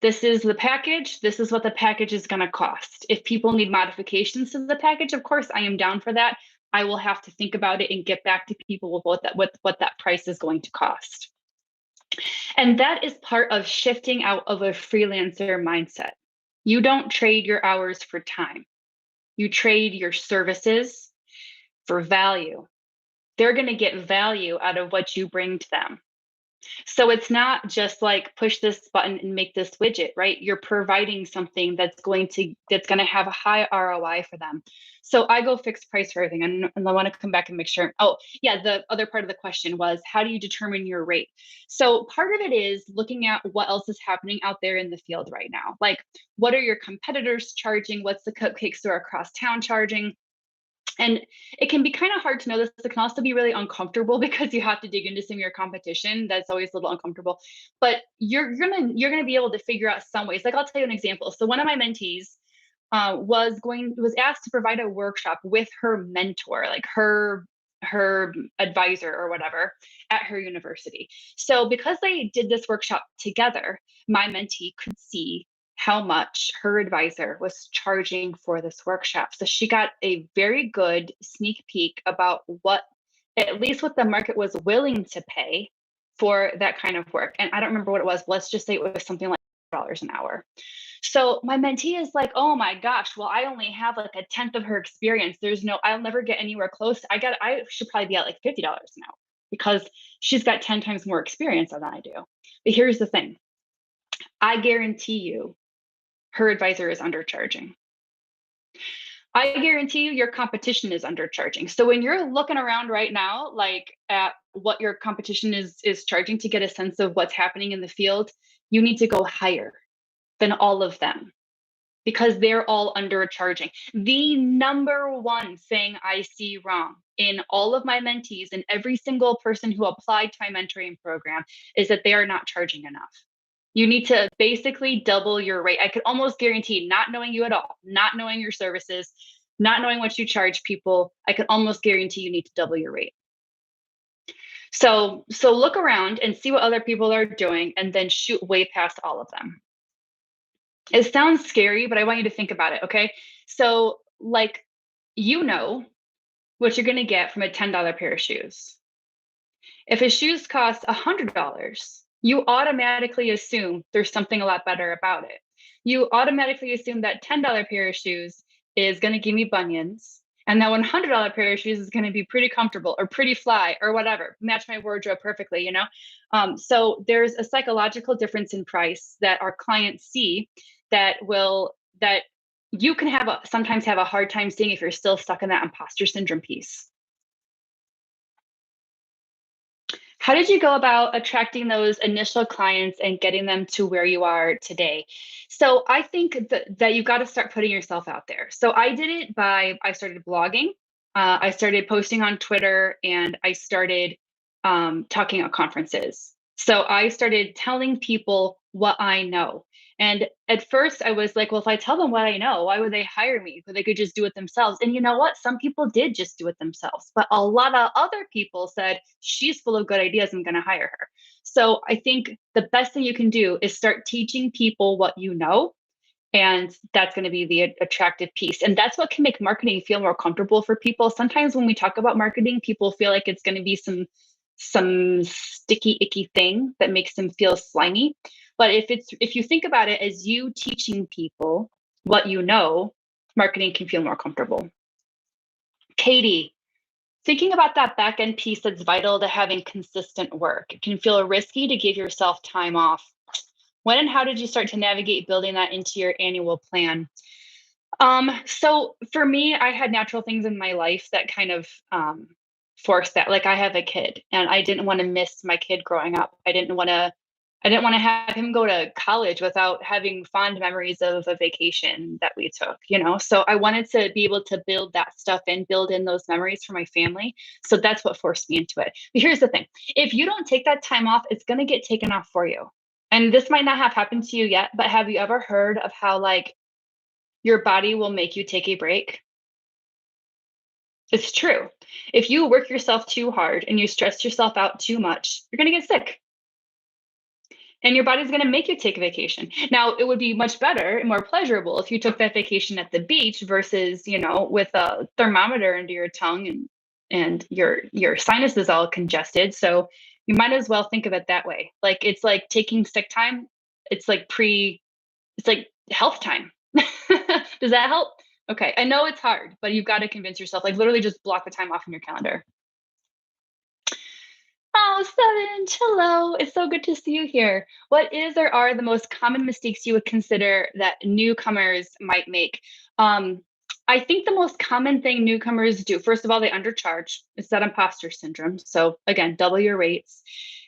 This is the package. This is what the package is going to cost. If people need modifications to the package, of course, I am down for that. I will have to think about it and get back to people with what that price is going to cost. And that is part of shifting out of a freelancer mindset. You don't trade your hours for time. You trade your services for value. They're going to get value out of what you bring to them. So it's not just like push this button and make this widget, right? You're providing something that's going to have a high ROI for them. So I go fixed price for everything. And I want to come back and make sure. Oh, yeah, the other part of the question was how do you determine your rate? So part of it is looking at what else is happening out there in the field right now. Like what are your competitors charging? What's the cupcake store across town charging? And it can be kind of hard to know this. It can also be really uncomfortable because you have to dig into some of your competition. That's always a little uncomfortable. But you're gonna be able to figure out some ways. Like I'll tell you an example. So one of my mentees was asked to provide a workshop with her mentor, like her advisor or whatever at her university. So because they did this workshop together, my mentee could see how much her advisor was charging for this workshop. So she got a very good sneak peek about at least what the market was willing to pay for that kind of work. And I don't remember what it was. Let's just say it was something like $dollars an hour. So my mentee is like, oh my gosh, well, I only have like a tenth of her experience. I'll never get anywhere close. I should probably be at like $50 an hour because she's got 10 times more experience than I do. But here's the thing, I guarantee you her advisor is undercharging. I guarantee you your competition is undercharging. So when you're looking around right now, like at what your competition is charging to get a sense of what's happening in the field, you need to go higher than all of them because they're all undercharging. The number one thing I see wrong in all of my mentees and every single person who applied to my mentoring program is that they are not charging enough. You need to basically double your rate. I could almost guarantee, not knowing you at all, not knowing your services, not knowing what you charge people, I could almost guarantee you need to double your rate. So look around and see what other people are doing and then shoot way past all of them. It sounds scary, but I want you to think about it, okay? So, like, you know what you're gonna get from a $10 pair of shoes. If a shoes cost $100, you automatically assume there's something a lot better about it. You automatically assume that $10 pair of shoes is going to give me bunions, and that $100 pair of shoes is going to be pretty comfortable or pretty fly or whatever, match my wardrobe perfectly, you know? So there's a psychological difference in price that our clients see that you can sometimes have a hard time seeing if you're still stuck in that imposter syndrome piece. How did you go about attracting those initial clients and getting them to where you are today? So I think that you got to start putting yourself out there. So I did it I started blogging, I started posting on Twitter, and I started talking at conferences. So I started telling people what I know. And at first I was like, well, if I tell them what I know, why would they hire me? But they could just do it themselves. And you know what? Some people did just do it themselves, but a lot of other people said, she's full of good ideas. I'm going to hire her. So I think the best thing you can do is start teaching people what you know. And that's going to be the attractive piece. And that's what can make marketing feel more comfortable for people. Sometimes when we talk about marketing, people feel like it's going to be some sticky, icky thing that makes them feel slimy. But if you think about it as you teaching people what you know, marketing can feel more comfortable. Katie, Thinking about that back end piece that's vital to having consistent work, it can feel risky to give yourself time off. When and how did you start to navigate building that into your annual plan? So for me, I had natural things in my life that kind of forced that. Like I have a kid and I didn't want to miss my kid growing up. I didn't want to have him go to college without having fond memories of a vacation that we took, you know? So I wanted to be able to build that stuff and build in those memories for my family. So that's what forced me into it. But here's the thing. If you don't take that time off, it's going to get taken off for you. And this might not have happened to you yet, but have you ever heard of how like your body will make you take a break? It's true. If you work yourself too hard and you stress yourself out too much, you're going to get sick and your body's going to make you take a vacation. Now, it would be much better and more pleasurable if you took that vacation at the beach versus, with a thermometer under your tongue and your sinuses all congested. So you might as well think of it that way. Like it's like taking sick time. It's like it's like health time. Does that help? Okay. I know it's hard, but you've got to convince yourself, like literally just block the time off in your calendar. Oh, Seven, hello. It's so good to see you here. What is or are the most common mistakes you would consider that newcomers might make? Um, I think the most common thing newcomers do, first of all, they undercharge. It's that imposter syndrome. So again, double your rates.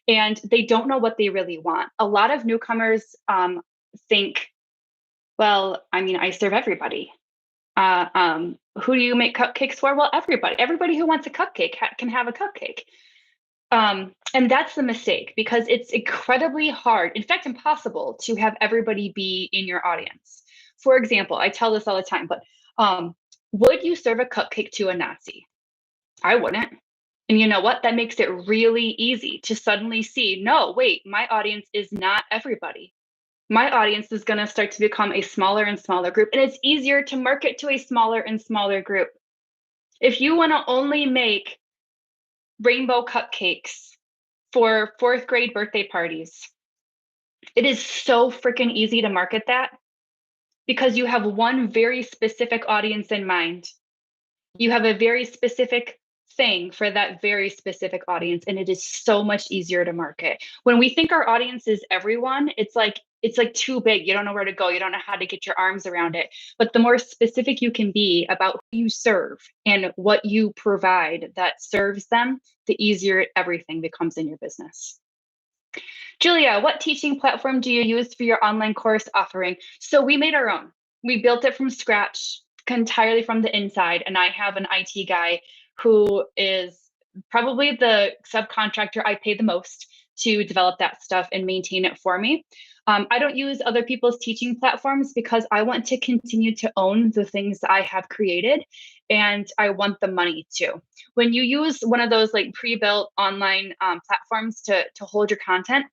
And they don't know what they really want. A lot of newcomers think, well, I mean, I serve everybody. Who do you make cupcakes for? Well, everybody. Everybody who wants a cupcake can have a cupcake. And that's the mistake because it's incredibly hard, in fact, impossible to have everybody be in your audience. For example, I tell this all the time, but would you serve a cupcake to a Nazi? I wouldn't. And you know what? That makes it really easy to suddenly see, no, wait, my audience is not everybody. My audience is going to start to become a smaller and smaller group. And it's easier to market to a smaller and smaller group. If you want to only make rainbow cupcakes for fourth grade birthday parties, it is so freaking easy to market that because you have one very specific audience in mind. You have a very specific thing for that very specific audience, and it is so much easier to market. When we think our audience is everyone, it's like too big. You don't know where to go. You don't know how to get your arms around it. But the more specific you can be about who you serve and what you provide that serves them, the easier everything becomes in your business. Julia, what teaching platform do you use for your online course offering? So we made our own. We built it from scratch, entirely from the inside. And I have an IT guy who is probably the subcontractor I pay the most to develop that stuff and maintain it for me. I don't use other people's teaching platforms because I want to continue to own the things I have created and I want the money too. When you use one of those like pre-built online platforms to hold your content,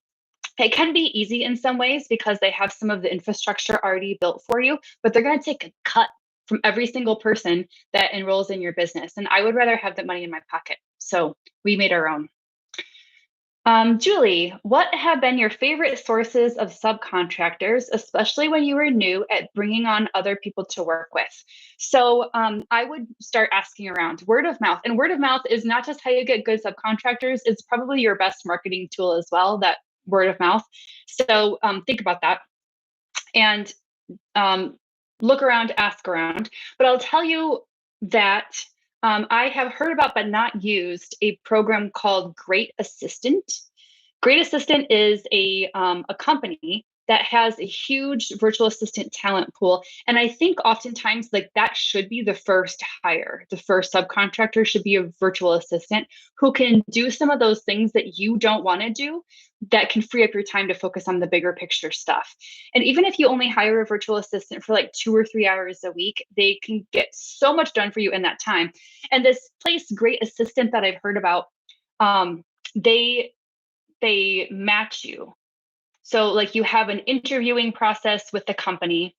it can be easy in some ways because they have some of the infrastructure already built for you, but they're going to take a cut from every single person that enrolls in your business. And I would rather have that money in my pocket. So we made our own. Julie, what have been your favorite sources of subcontractors, especially when you were new at bringing on other people to work with? So I would start asking around word of mouth. And word of mouth is not just how you get good subcontractors, it's probably your best marketing tool as well, that word of mouth. So think about that and look around, ask around. But I'll tell you that I have heard about but not used a program called Great Assistant. Great Assistant is a company that has a huge virtual assistant talent pool. And I think oftentimes like that should be the first hire. The first subcontractor should be a virtual assistant who can do some of those things that you don't want to do that can free up your time to focus on the bigger picture stuff. And even if you only hire a virtual assistant for like 2 or 3 hours a week, they can get so much done for you in that time. And this place, Great Assistant, that I've heard about, they match you. So like you have an interviewing process with the company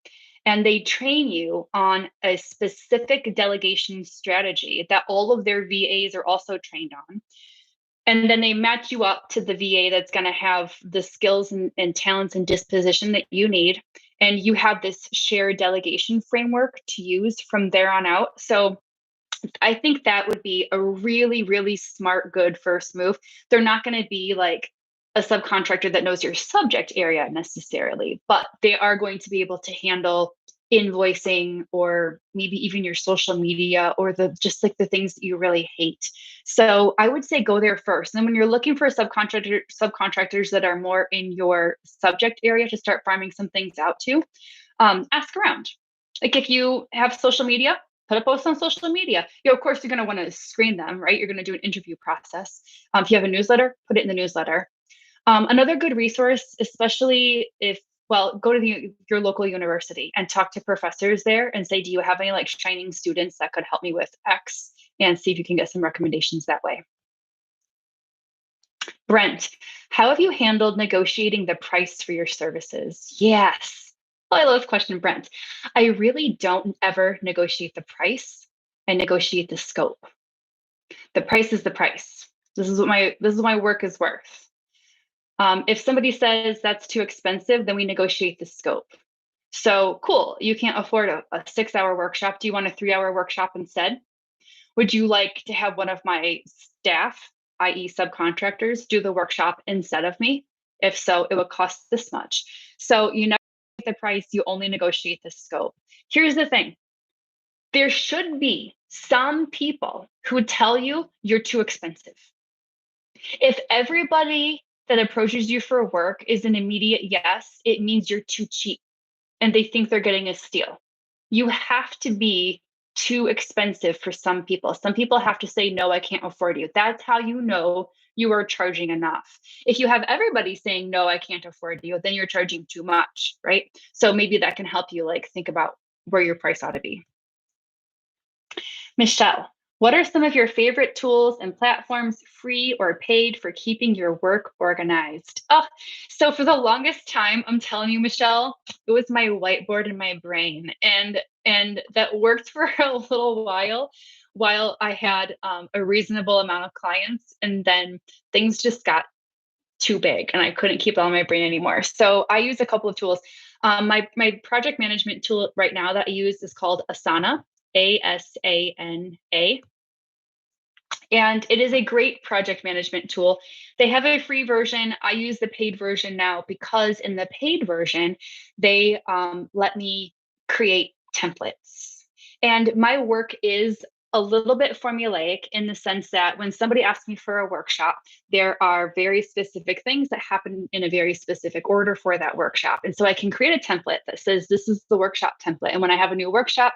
and they train you on a specific delegation strategy that all of their VAs are also trained on. And then they match you up to the VA that's going to have the skills and talents and disposition that you need. And you have this shared delegation framework to use from there on out. So I think that would be a really, really smart, good first move. They're not going to be like a subcontractor that knows your subject area necessarily, but they are going to be able to handle invoicing or maybe even your social media or the just like the things that you really hate. So I would say go there first. And then when you're looking for subcontractors that are more in your subject area to start farming some things out to, ask around. Like if you have social media, put a post on social media. Of course, you're going to want to screen them, right? You're going to do an interview process. If you have a newsletter, put it in the newsletter. Another good resource, especially if, well, go to your local university and talk to professors there and say, do you have any like shining students that could help me with X? And see if you can get some recommendations that way. Brent, how have you handled negotiating the price for your services? Yes. Oh, I love this question, Brent. I really don't ever negotiate the price. I negotiate the scope. The price is the price. This is what my work is worth. If somebody says that's too expensive, then we negotiate the scope. So cool, you can't afford a 6-hour workshop. Do you want a 3-hour workshop instead? Would you like to have one of my staff, i.e. subcontractors, do the workshop instead of me? If so, it would cost this much. So you never negotiate the price, you only negotiate the scope. Here's the thing. There should be some people who tell you you're too expensive. If everybody that approaches you for work is an immediate yes, it means you're too cheap and they think they're getting a steal. You have to be too expensive for some people. Some people have to say, no, I can't afford you. That's how you know you are charging enough. If you have everybody saying, no, I can't afford you, then you're charging too much, right? So maybe that can help you like think about where your price ought to be. Michelle, what are some of your favorite tools and platforms, free or paid, for keeping your work organized? Oh, so for the longest time, I'm telling you, Michelle, it was my whiteboard in my brain, and that worked for a little while I had a reasonable amount of clients, and then things just got too big, and I couldn't keep it on my brain anymore. So I use a couple of tools. My project management tool right now that I use is called Asana, Asana. And it is a great project management tool. They have a free version. I use the paid version now because in the paid version, they let me create templates. And my work is a little bit formulaic in the sense that when somebody asks me for a workshop, there are very specific things that happen in a very specific order for that workshop. And so I can create a template that says, this is the workshop template. And when I have a new workshop,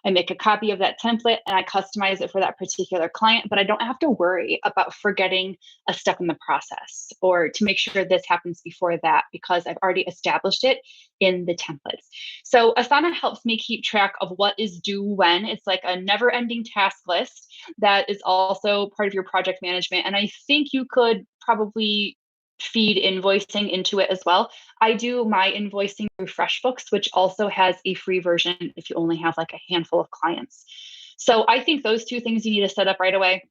I make a copy of that template and I customize it for that particular client, but I don't have to worry about forgetting a step in the process or to make sure this happens before that because I've already established it in the templates. So Asana helps me keep track of what is due when. It's like a never ending task list that is also part of your project management. And I think you could probably feed invoicing into it as well. I do my invoicing through FreshBooks, which also has a free version if you only have like a handful of clients. So I think those two things you need to set up right away.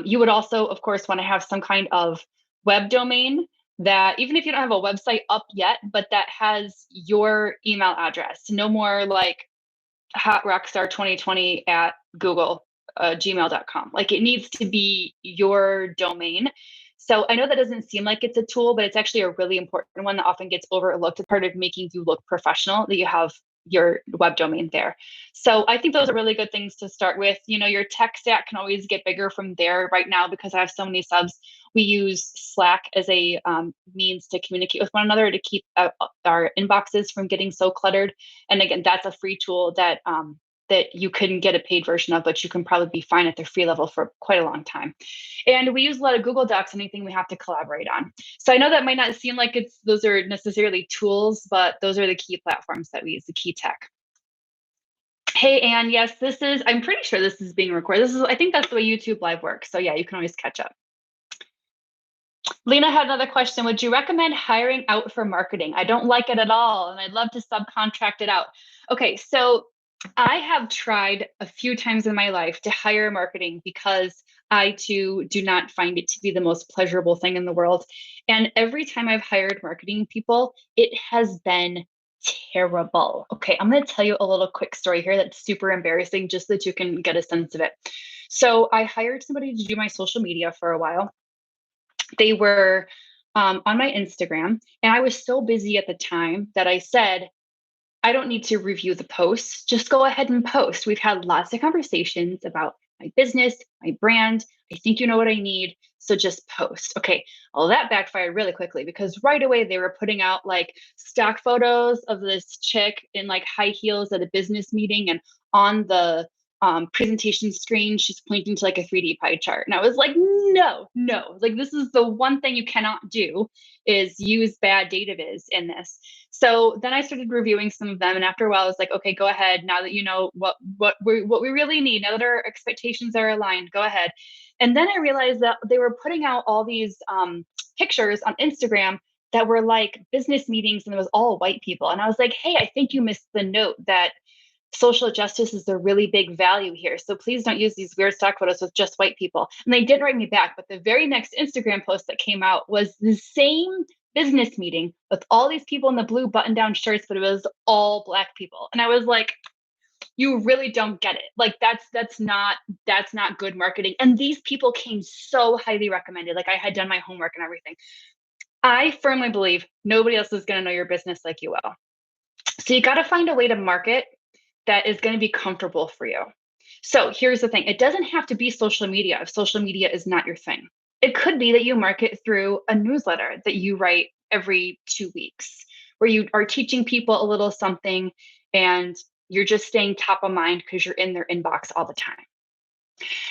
You would also, of course, want to have some kind of web domain that, even if you don't have a website up yet, but that has your email address. No more like hotrockstar2020 at Google, gmail.com. Like it needs to be your domain. So I know that doesn't seem like it's a tool, but it's actually a really important one that often gets overlooked. It's part of making you look professional that you have your web domain there. So I think those are really good things to start with. You know, your tech stack can always get bigger from there. Right now, because I have so many subs, we use Slack as a means to communicate with one another to keep our inboxes from getting so cluttered. And again, that's a free tool that that you couldn't get a paid version of, but you can probably be fine at the free level for quite a long time. And we use a lot of Google Docs, anything we have to collaborate on. So I know that might not seem like those are necessarily tools, but those are the key platforms that we use, the key tech. Hey, Anne, yes, I'm pretty sure this is being recorded. I think that's the way YouTube Live works. So yeah, you can always catch up. Lena had another question. Would you recommend hiring out for marketing? I don't like it at all, and I'd love to subcontract it out. Okay, so I have tried a few times in my life to hire marketing because I too do not find it to be the most pleasurable thing in the world. And every time I've hired marketing people, it has been terrible. Okay, I'm going to tell you a little quick story here that's super embarrassing just so that you can get a sense of it. So, I hired somebody to do my social media for a while. They were on my Instagram, and I was so busy at the time that I said, I don't need to review the posts. Just go ahead and post. We've had lots of conversations about my business, my brand. I think you know what I need. So just post. Okay. Well, that backfired really quickly because right away they were putting out like stock photos of this chick in like high heels at a business meeting. And on the presentation screen, she's pointing to like a 3D pie chart. And I was like, no, no, like this is the one thing you cannot do is use bad data viz in this. So then I started reviewing some of them, and after a while, I was like, okay, go ahead. Now that you know what we really need, now that our expectations are aligned, go ahead. And then I realized that they were putting out all these pictures on Instagram that were like business meetings, and it was all white people. And I was like, hey, I think you missed the note that social justice is a really big value here. So please don't use these weird stock photos with just white people. And they did write me back, but the very next Instagram post that came out was the same business meeting with all these people in the blue button down shirts, but it was all black people. And I was like, you really don't get it. Like that's not good marketing. And these people came so highly recommended. Like I had done my homework and everything. I firmly believe nobody else is going to know your business like you will. So you got to find a way to market that is going to be comfortable for you. So here's the thing, it doesn't have to be social media if social media is not your thing. It could be that you market through a newsletter that you write every 2 weeks, where you are teaching people a little something and you're just staying top of mind because you're in their inbox all the time.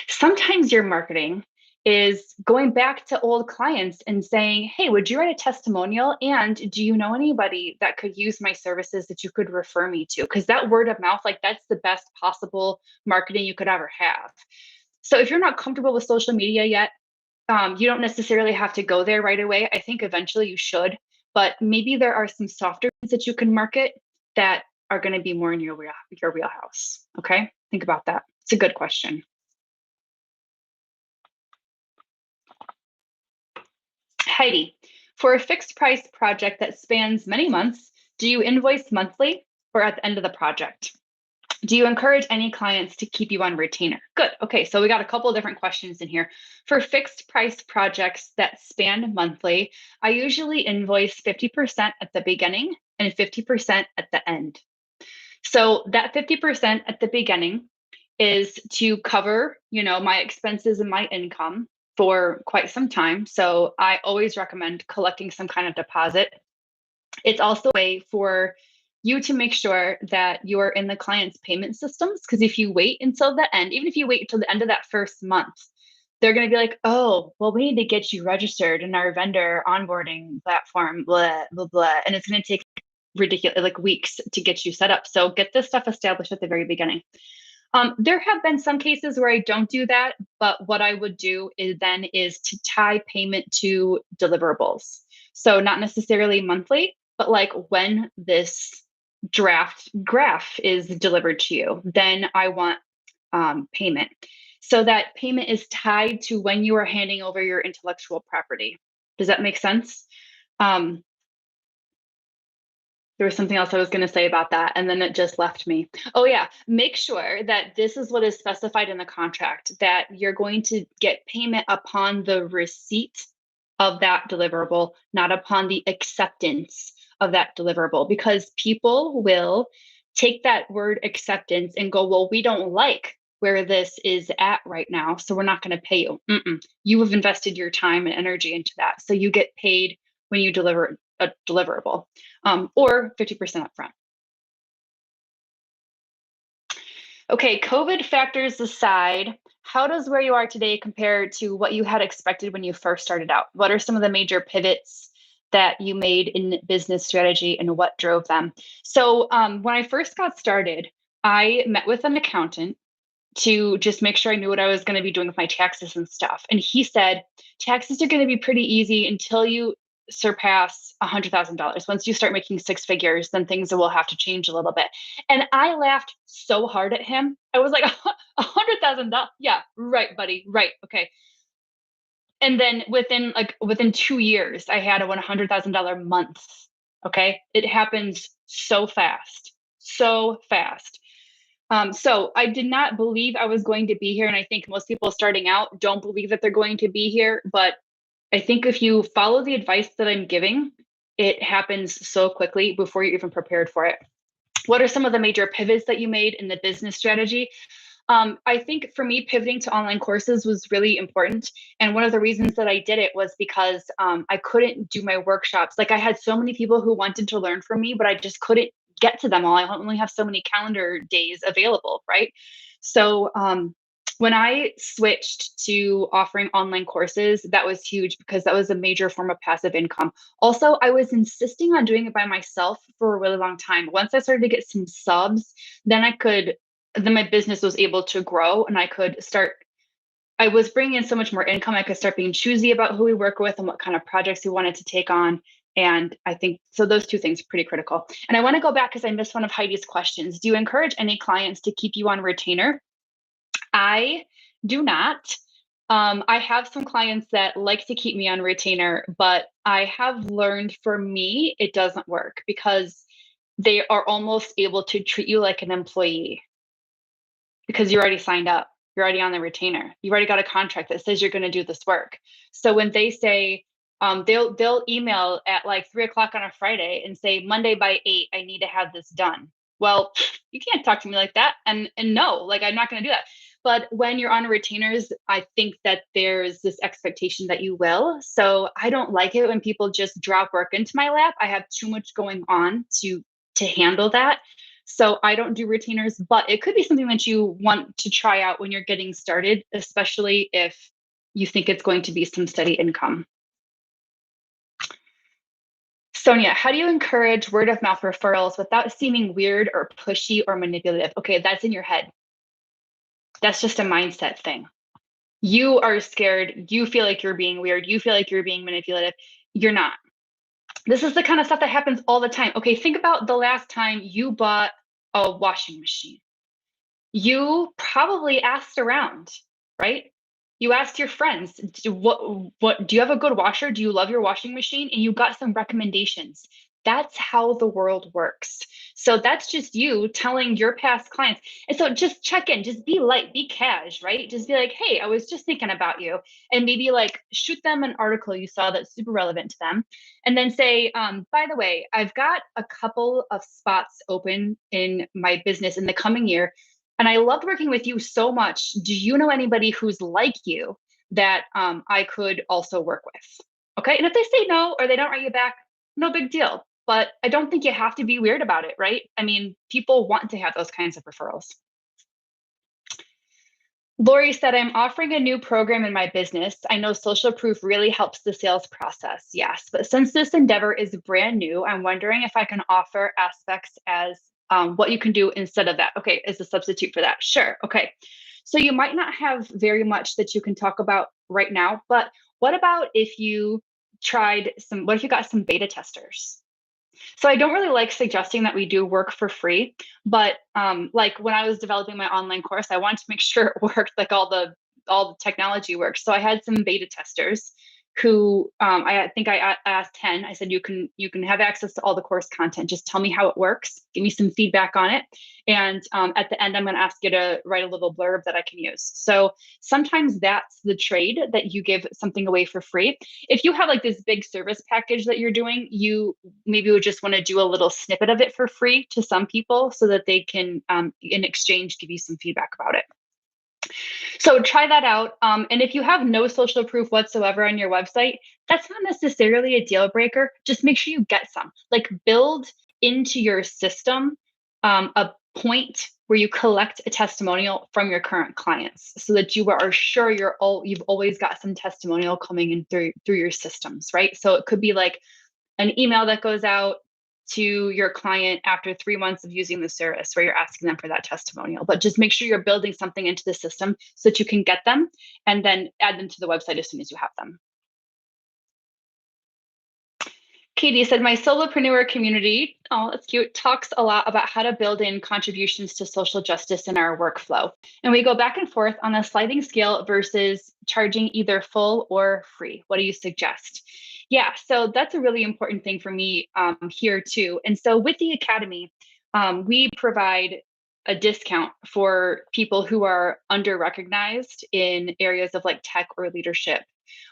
Sometimes your marketing is going back to old clients and saying, hey, would you write a testimonial? And do you know anybody that could use my services that you could refer me to? Because that word of mouth, like that's the best possible marketing you could ever have. So if you're not comfortable with social media yet, you don't necessarily have to go there right away. I think eventually you should, but maybe there are some softer things that you can market that are going to be more in your wheelhouse. Okay, think about that. It's a good question. Heidi, for a fixed price project that spans many months, do you invoice monthly or at the end of the project? Do you encourage any clients to keep you on retainer? Good. Okay, so we got a couple of different questions in here. For fixed price projects that span monthly, I usually invoice 50% at the beginning and 50% at the end. So that 50% at the beginning is to cover, my expenses and my income for quite some time. So I always recommend collecting some kind of deposit. It's also a way for you to make sure that you are in the client's payment systems. Because if you wait until the end, even if you wait until the end of that first month, they're going to be like, oh, well, we need to get you registered in our vendor onboarding platform, blah, blah, blah. And it's going to take ridiculous, like weeks to get you set up. So get this stuff established at the very beginning. There have been some cases where I don't do that, but what I would do is to tie payment to deliverables. So not necessarily monthly, but like when this draft graph is delivered to you, then I want payment. So that payment is tied to when you are handing over your intellectual property. Does that make sense? Um, there was something else I was going to say about that, and then it just left me. Oh, yeah. Make sure that this is what is specified in the contract, that you're going to get payment upon the receipt of that deliverable, not upon the acceptance of that deliverable, because people will take that word acceptance and go, well, we don't like where this is at right now, so we're not going to pay you. You have invested your time and energy into that. So you get paid when you deliver a deliverable, or 50% upfront. Okay, COVID factors aside, how does where you are today compare to what you had expected when you first started out? What are some of the major pivots that you made in business strategy and what drove them? So, when I first got started, I met with an accountant to just make sure I knew what I was going to be doing with my taxes and stuff. And he said, taxes are going to be pretty easy until you surpass $100,000. Once you start making six figures, then things will have to change a little bit. And I laughed so hard at him. I was like, $100,000. Yeah, right, buddy. Right. Okay. And then within 2 years, I had a $100,000 month Okay. It happens so fast, so fast. So I did not believe I was going to be here. And I think most people starting out don't believe that they're going to be here. But I think if you follow the advice that I'm giving, it happens so quickly before you're even prepared for it. What are some of the major pivots that you made in the business strategy? I think for me, pivoting to online courses was really important. And one of the reasons that I did it was because I couldn't do my workshops. Like I had so many people who wanted to learn from me, but I just couldn't get to them all. I only have so many calendar days available, right? So when I switched to offering online courses, that was huge because that was a major form of passive income. Also, I was insisting on doing it by myself for a really long time. Once I started to get some subs, then I could then my business was able to grow and I was bringing in so much more income. I could start being choosy about who we work with and what kind of projects we wanted to take on. And I think so those two things are pretty critical. And I want to go back because I missed one of Heidi's questions. Do you encourage any clients to keep you on retainer? I do not. I have some clients that like to keep me on retainer, but I have learned for me, it doesn't work because they are almost able to treat you like an employee because you already signed up. You're already on the retainer. You already got a contract that says you're going to do this work. So when they say they'll email at like 3 o'clock on a Friday and say Monday by 8, I need to have this done. Well, you can't talk to me like that. And no, like I'm not going to do that. But when you're on retainers, I think that there's this expectation that you will. So I don't like it when people just drop work into my lap. I have too much going on to handle that. So I don't do retainers, but it could be something that you want to try out when you're getting started, especially if you think it's going to be some steady income. Sonia, how do you encourage word of mouth referrals without seeming weird or pushy or manipulative? Okay, that's in your head. That's just a mindset thing. You are scared. You feel like you're being weird. You feel like you're being manipulative. You're not. This is the kind of stuff that happens all the time. Okay, think about the last time you bought a washing machine. You probably asked around, right? You asked your friends, what do you have a good washer? Do you love your washing machine? And you got some recommendations. That's how the world works. So that's just you telling your past clients. And so just check in, just be light, be cash, right? Just be like, hey, I was just thinking about you. And maybe like shoot them an article you saw that's super relevant to them. And then say, by the way, I've got a couple of spots open in my business in the coming year and I loved working with you so much. Do you know anybody who's like you that I could also work with? Okay. And if they say no or they don't write you back, no big deal. But I don't think you have to be weird about it, right? I mean, people want to have those kinds of referrals. Lori said, I'm offering a new program in my business. I know social proof really helps the sales process. Yes. But since this endeavor is brand new, I'm wondering if I can offer aspects as what you can do instead of that. Okay. As a substitute for that. Sure. Okay. So you might not have very much that you can talk about right now, but what about if you what if you got some beta testers? So I don't really like suggesting that we do work for free, but like when I was developing my online course, I wanted to make sure it worked, like all the technology works. So I had some beta testers who I think I asked 10. I said you can have access to all the course content. Just tell me how it works. Give me some feedback on it. And at the end, I'm going to ask you to write a little blurb that I can use. So sometimes that's the trade that you give something away for free. If you have like this big service package that you're doing, you maybe would just want to do a little snippet of it for free to some people so that they can, in exchange, give you some feedback about it. So try that out. And if you have no social proof whatsoever on your website, that's not necessarily a deal breaker. Just make sure you get some. Like build into your system a point where you collect a testimonial from your current clients so that you are sure you've always got some testimonial coming in through your systems, right? So it could be like an email that goes out to your client after 3 months of using the service where you're asking them for that testimonial. But just make sure you're building something into the system so that you can get them and then add them to the website as soon as you have them. Katie said, my solopreneur community, oh, that's cute, talks a lot about how to build in contributions to social justice in our workflow. And we go back and forth on a sliding scale versus charging either full or free. What do you suggest? Yeah, so that's a really important thing for me here too. And so with the Academy, we provide a discount for people who are under recognized in areas of like tech or leadership,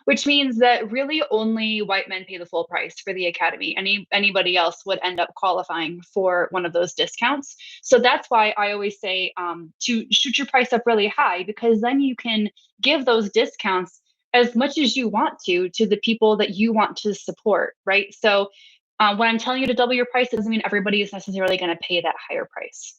which means that really only white men pay the full price for the Academy. Anybody else would end up qualifying for one of those discounts. So that's why I always say to shoot your price up really high, because then you can give those discounts as much as you want to the people that you want to support, right? So when I'm telling you to double your price, doesn't mean everybody is necessarily going to pay that higher price.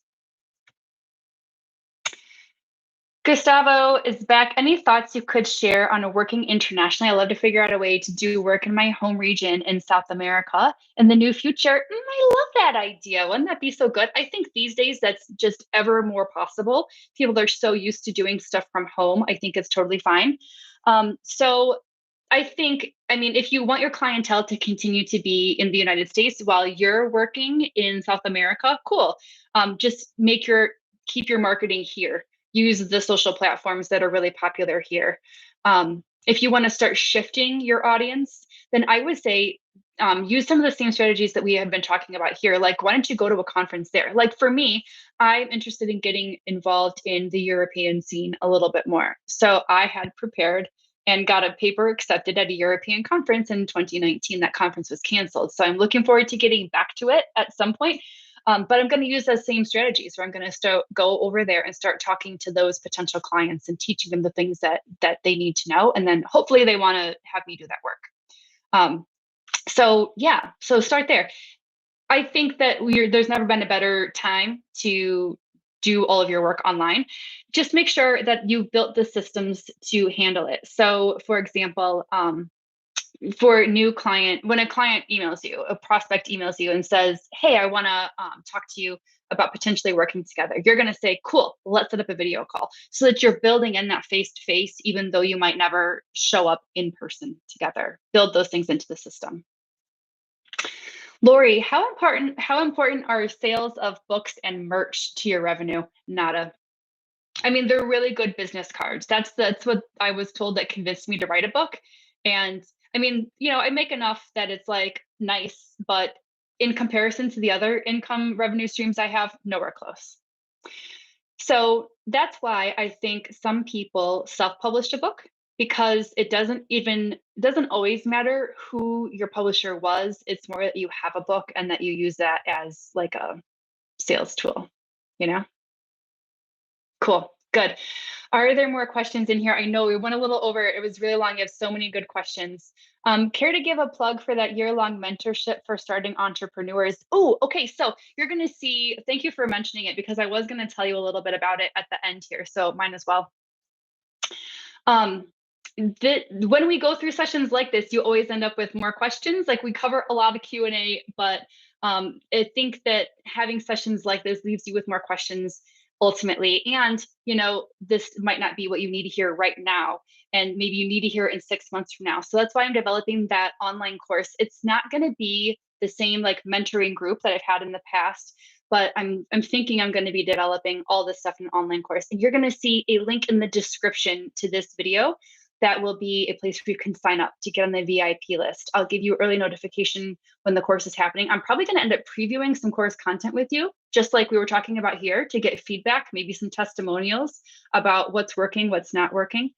Gustavo is back. Any thoughts you could share on working internationally? I love to figure out a way to do work in my home region in South America in the new future. I love that idea. Wouldn't that be so good? I think these days that's just ever more possible. People are so used to doing stuff from home. I think it's totally fine. So I think, I mean, if you want your clientele to continue to be in the United States while you're working in South America, cool. Just keep your marketing here. Use the social platforms that are really popular here. If you want to start shifting your audience, then I would say use some of the same strategies that we have been talking about here. Like, why don't you go to a conference there? Like for me, I'm interested in getting involved in the European scene a little bit more. So I had prepared and got a paper accepted at a European conference in 2019. That conference was canceled. So I'm looking forward to getting back to it at some point. But I'm going to use those same strategies where I'm going to go over there and start talking to those potential clients and teaching them the things that they need to know. And then hopefully they want to have me do that work. So yeah, so start there. I think that there's never been a better time to do all of your work online. Just make sure that you've built the systems to handle it. So for example, for a new client, when a client emails you, a prospect emails you and says, hey, I want to talk to you about potentially working together, you're going to say, cool, let's set up a video call, so that you're building in that face-to-face, even though you might never show up in person together. Build those things into the system. Lori, how important are sales of books and merch to your revenue? Nada. I mean, they're really good business cards. That's what I was told that convinced me to write a book. And I mean, I make enough that it's like nice, but in comparison to the other income revenue streams I have, nowhere close. So that's why I think some people self-published a book, because it doesn't always matter who your publisher was. It's more that you have a book and that you use that as like a sales tool, you know? Cool. Good. Are there more questions in here? I know we went a little over. It was really long. You have so many good questions. Care to give a plug for that year-long mentorship for starting entrepreneurs? Oh, okay. So you're going to see, thank you for mentioning it, because I was going to tell you a little bit about it at the end here. So mine as well. When we go through sessions like this, you always end up with more questions. Like, we cover a lot of Q&A, but I think that having sessions like this leaves you with more questions ultimately. And, this might not be what you need to hear right now. And maybe you need to hear it in 6 months from now. So that's why I'm developing that online course. It's not going to be the same like mentoring group that I've had in the past, but I'm thinking I'm going to be developing all this stuff in an online course. And you're going to see a link in the description to this video. That will be a place where you can sign up to get on the VIP list. I'll give you early notification when the course is happening. I'm probably going to end up previewing some course content with you, just like we were talking about here, to get feedback, maybe some testimonials about what's working, what's not working.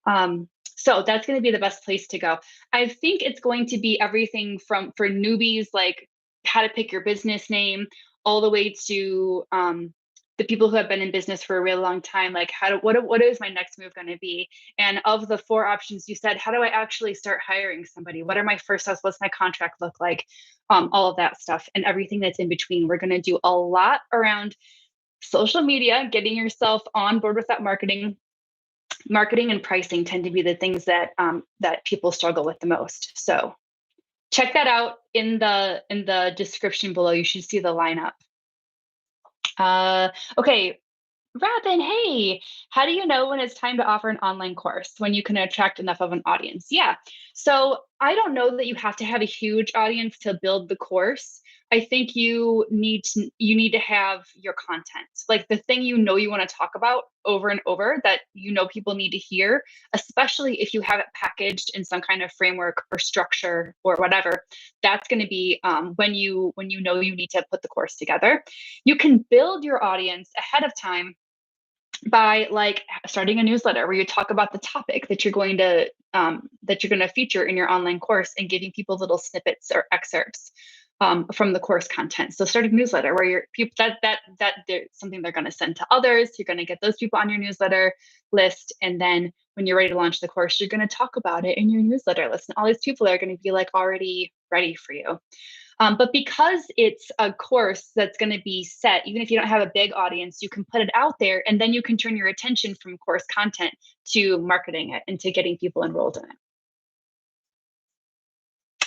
So that's going to be the best place to go. I think it's going to be everything for newbies, like how to pick your business name, all the way to the people who have been in business for a really long time, like what is my next move going to be? And of the 4 options you said, how do I actually start hiring somebody? What are my first steps? What's my contract look like? All of that stuff and everything that's in between. We're going to do a lot around social media, getting yourself on board with that marketing. Marketing and pricing tend to be the things that that people struggle with the most. So check that out in the description below. You should see the lineup. Okay, Robin, hey, how do you know when it's time to offer an online course when you can attract enough of an audience? Yeah. So I don't know that you have to have a huge audience to build the course. I think you need to have your content, like the thing you want to talk about over and over that people need to hear, especially if you have it packaged in some kind of framework or structure or whatever. That's going to be when you know you need to put the course together. You can build your audience ahead of time by like starting a newsletter where you talk about the topic that you're going to feature in your online course and giving people little snippets or excerpts from the course content. So starting a newsletter where your people that something they're going to send to others. You're going to get those people on your newsletter list, and then when you're ready to launch the course, you're going to talk about it in your newsletter list, and all these people are going to be like already ready for you. But because it's a course that's going to be set, even if you don't have a big audience, you can put it out there and then you can turn your attention from course content to marketing it and to getting people enrolled in it.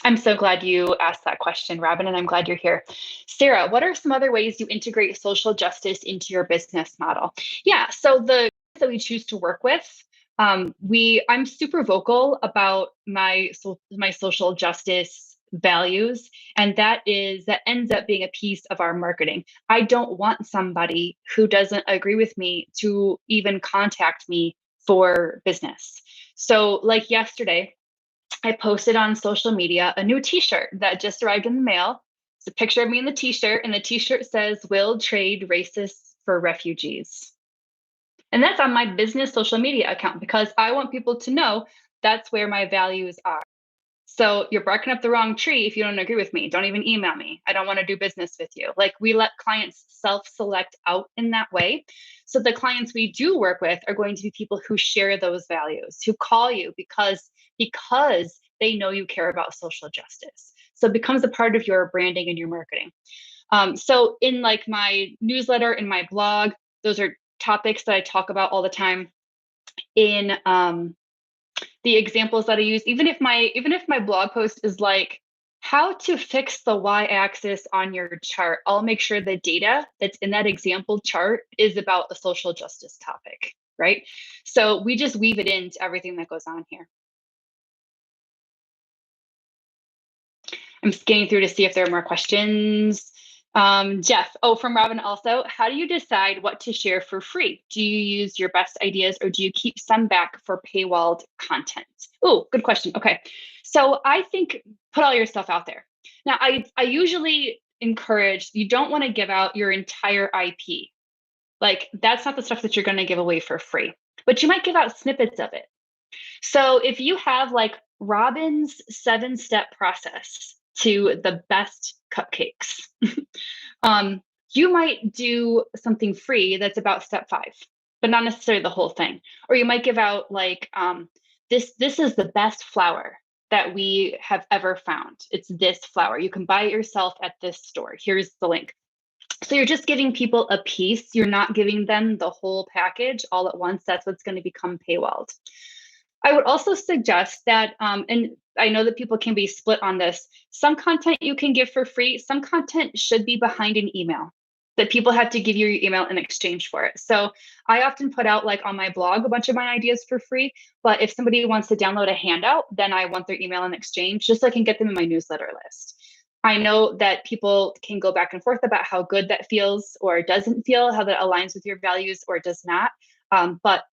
I'm so glad you asked that question, Robin, and I'm glad you're here. Sarah, what are some other ways you integrate social justice into your business model? Yeah, so the that we choose to work with, I'm super vocal about my social justice values, and that ends up being a piece of our marketing. I don't want somebody who doesn't agree with me to even contact me for business. So, like yesterday, I posted on social media a new t-shirt that just arrived in the mail. It's a picture of me in the t-shirt, and the t-shirt says, "Will trade racists for refugees." And that's on my business social media account because I want people to know that's where my values are. So you're barking up the wrong tree if you don't agree with me. Don't even email me. I don't want to do business with you. Like, we let clients self-select out in that way. So the clients we do work with are going to be people who share those values, who call you because they know you care about social justice. So it becomes a part of your branding and your marketing. So in like my newsletter and my blog, those are topics that I talk about all the time. In the examples that I use, even if my blog post is like how to fix the y-axis on your chart, I'll make sure the data that's in that example chart is about a social justice topic, right? So we just weave it into everything that goes on here. I'm scanning through to see if there are more questions. Jeff, from Robin also, how do you decide what to share for free? Do you use your best ideas or do you keep some back for paywalled content? Oh, good question. Okay. So I think put all your stuff out there. Now, I usually encourage, you don't want to give out your entire IP. Like, that's not the stuff that you're going to give away for free, but you might give out snippets of it. So if you have like Robin's 7-step process to the best cupcakes, um, you might do something free that's about step 5, but not necessarily the whole thing. Or you might give out like this is the best flour that we have ever found. It's this flour. You can buy it yourself at this store. Here's the link. So you're just giving people a piece. You're not giving them the whole package all at once. That's what's going to become paywalled. I would also suggest that, and I know that people can be split on this, some content you can give for free, some content should be behind an email that people have to give you your email in exchange for it. So I often put out like on my blog a bunch of my ideas for free, but if somebody wants to download a handout, then I want their email in exchange just so I can get them in my newsletter list. I know that people can go back and forth about how good that feels or doesn't feel, how that aligns with your values or does not. But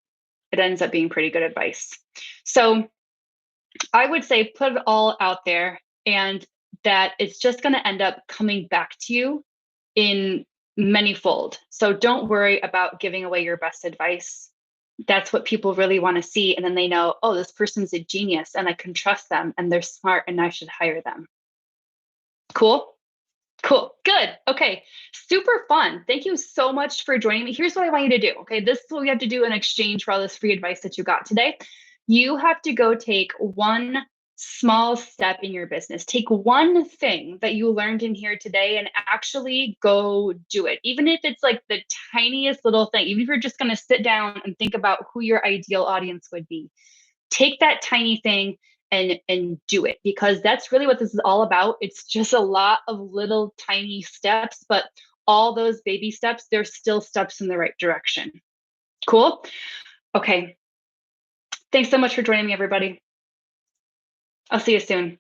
it ends up being pretty good advice. So I would say put it all out there, and that it's just going to end up coming back to you in manyfold. So don't worry about giving away your best advice. That's what people really want to see. And then they know, oh, this person's a genius and I can trust them and they're smart and I should hire them. Cool. Cool. Good. Okay. Super fun. Thank you so much for joining me. Here's what I want you to do. Okay. This is what we have to do in exchange for all this free advice that you got today. You have to go take one small step in your business. Take one thing that you learned in here today and actually go do it. Even if it's like the tiniest little thing, even if you're just going to sit down and think about who your ideal audience would be, take that tiny thing and do it, because that's really what this is all about. It's just a lot of little tiny steps, but all those baby steps, they're still steps in the right direction. Cool? Okay. Thanks so much for joining me, everybody. I'll see you soon.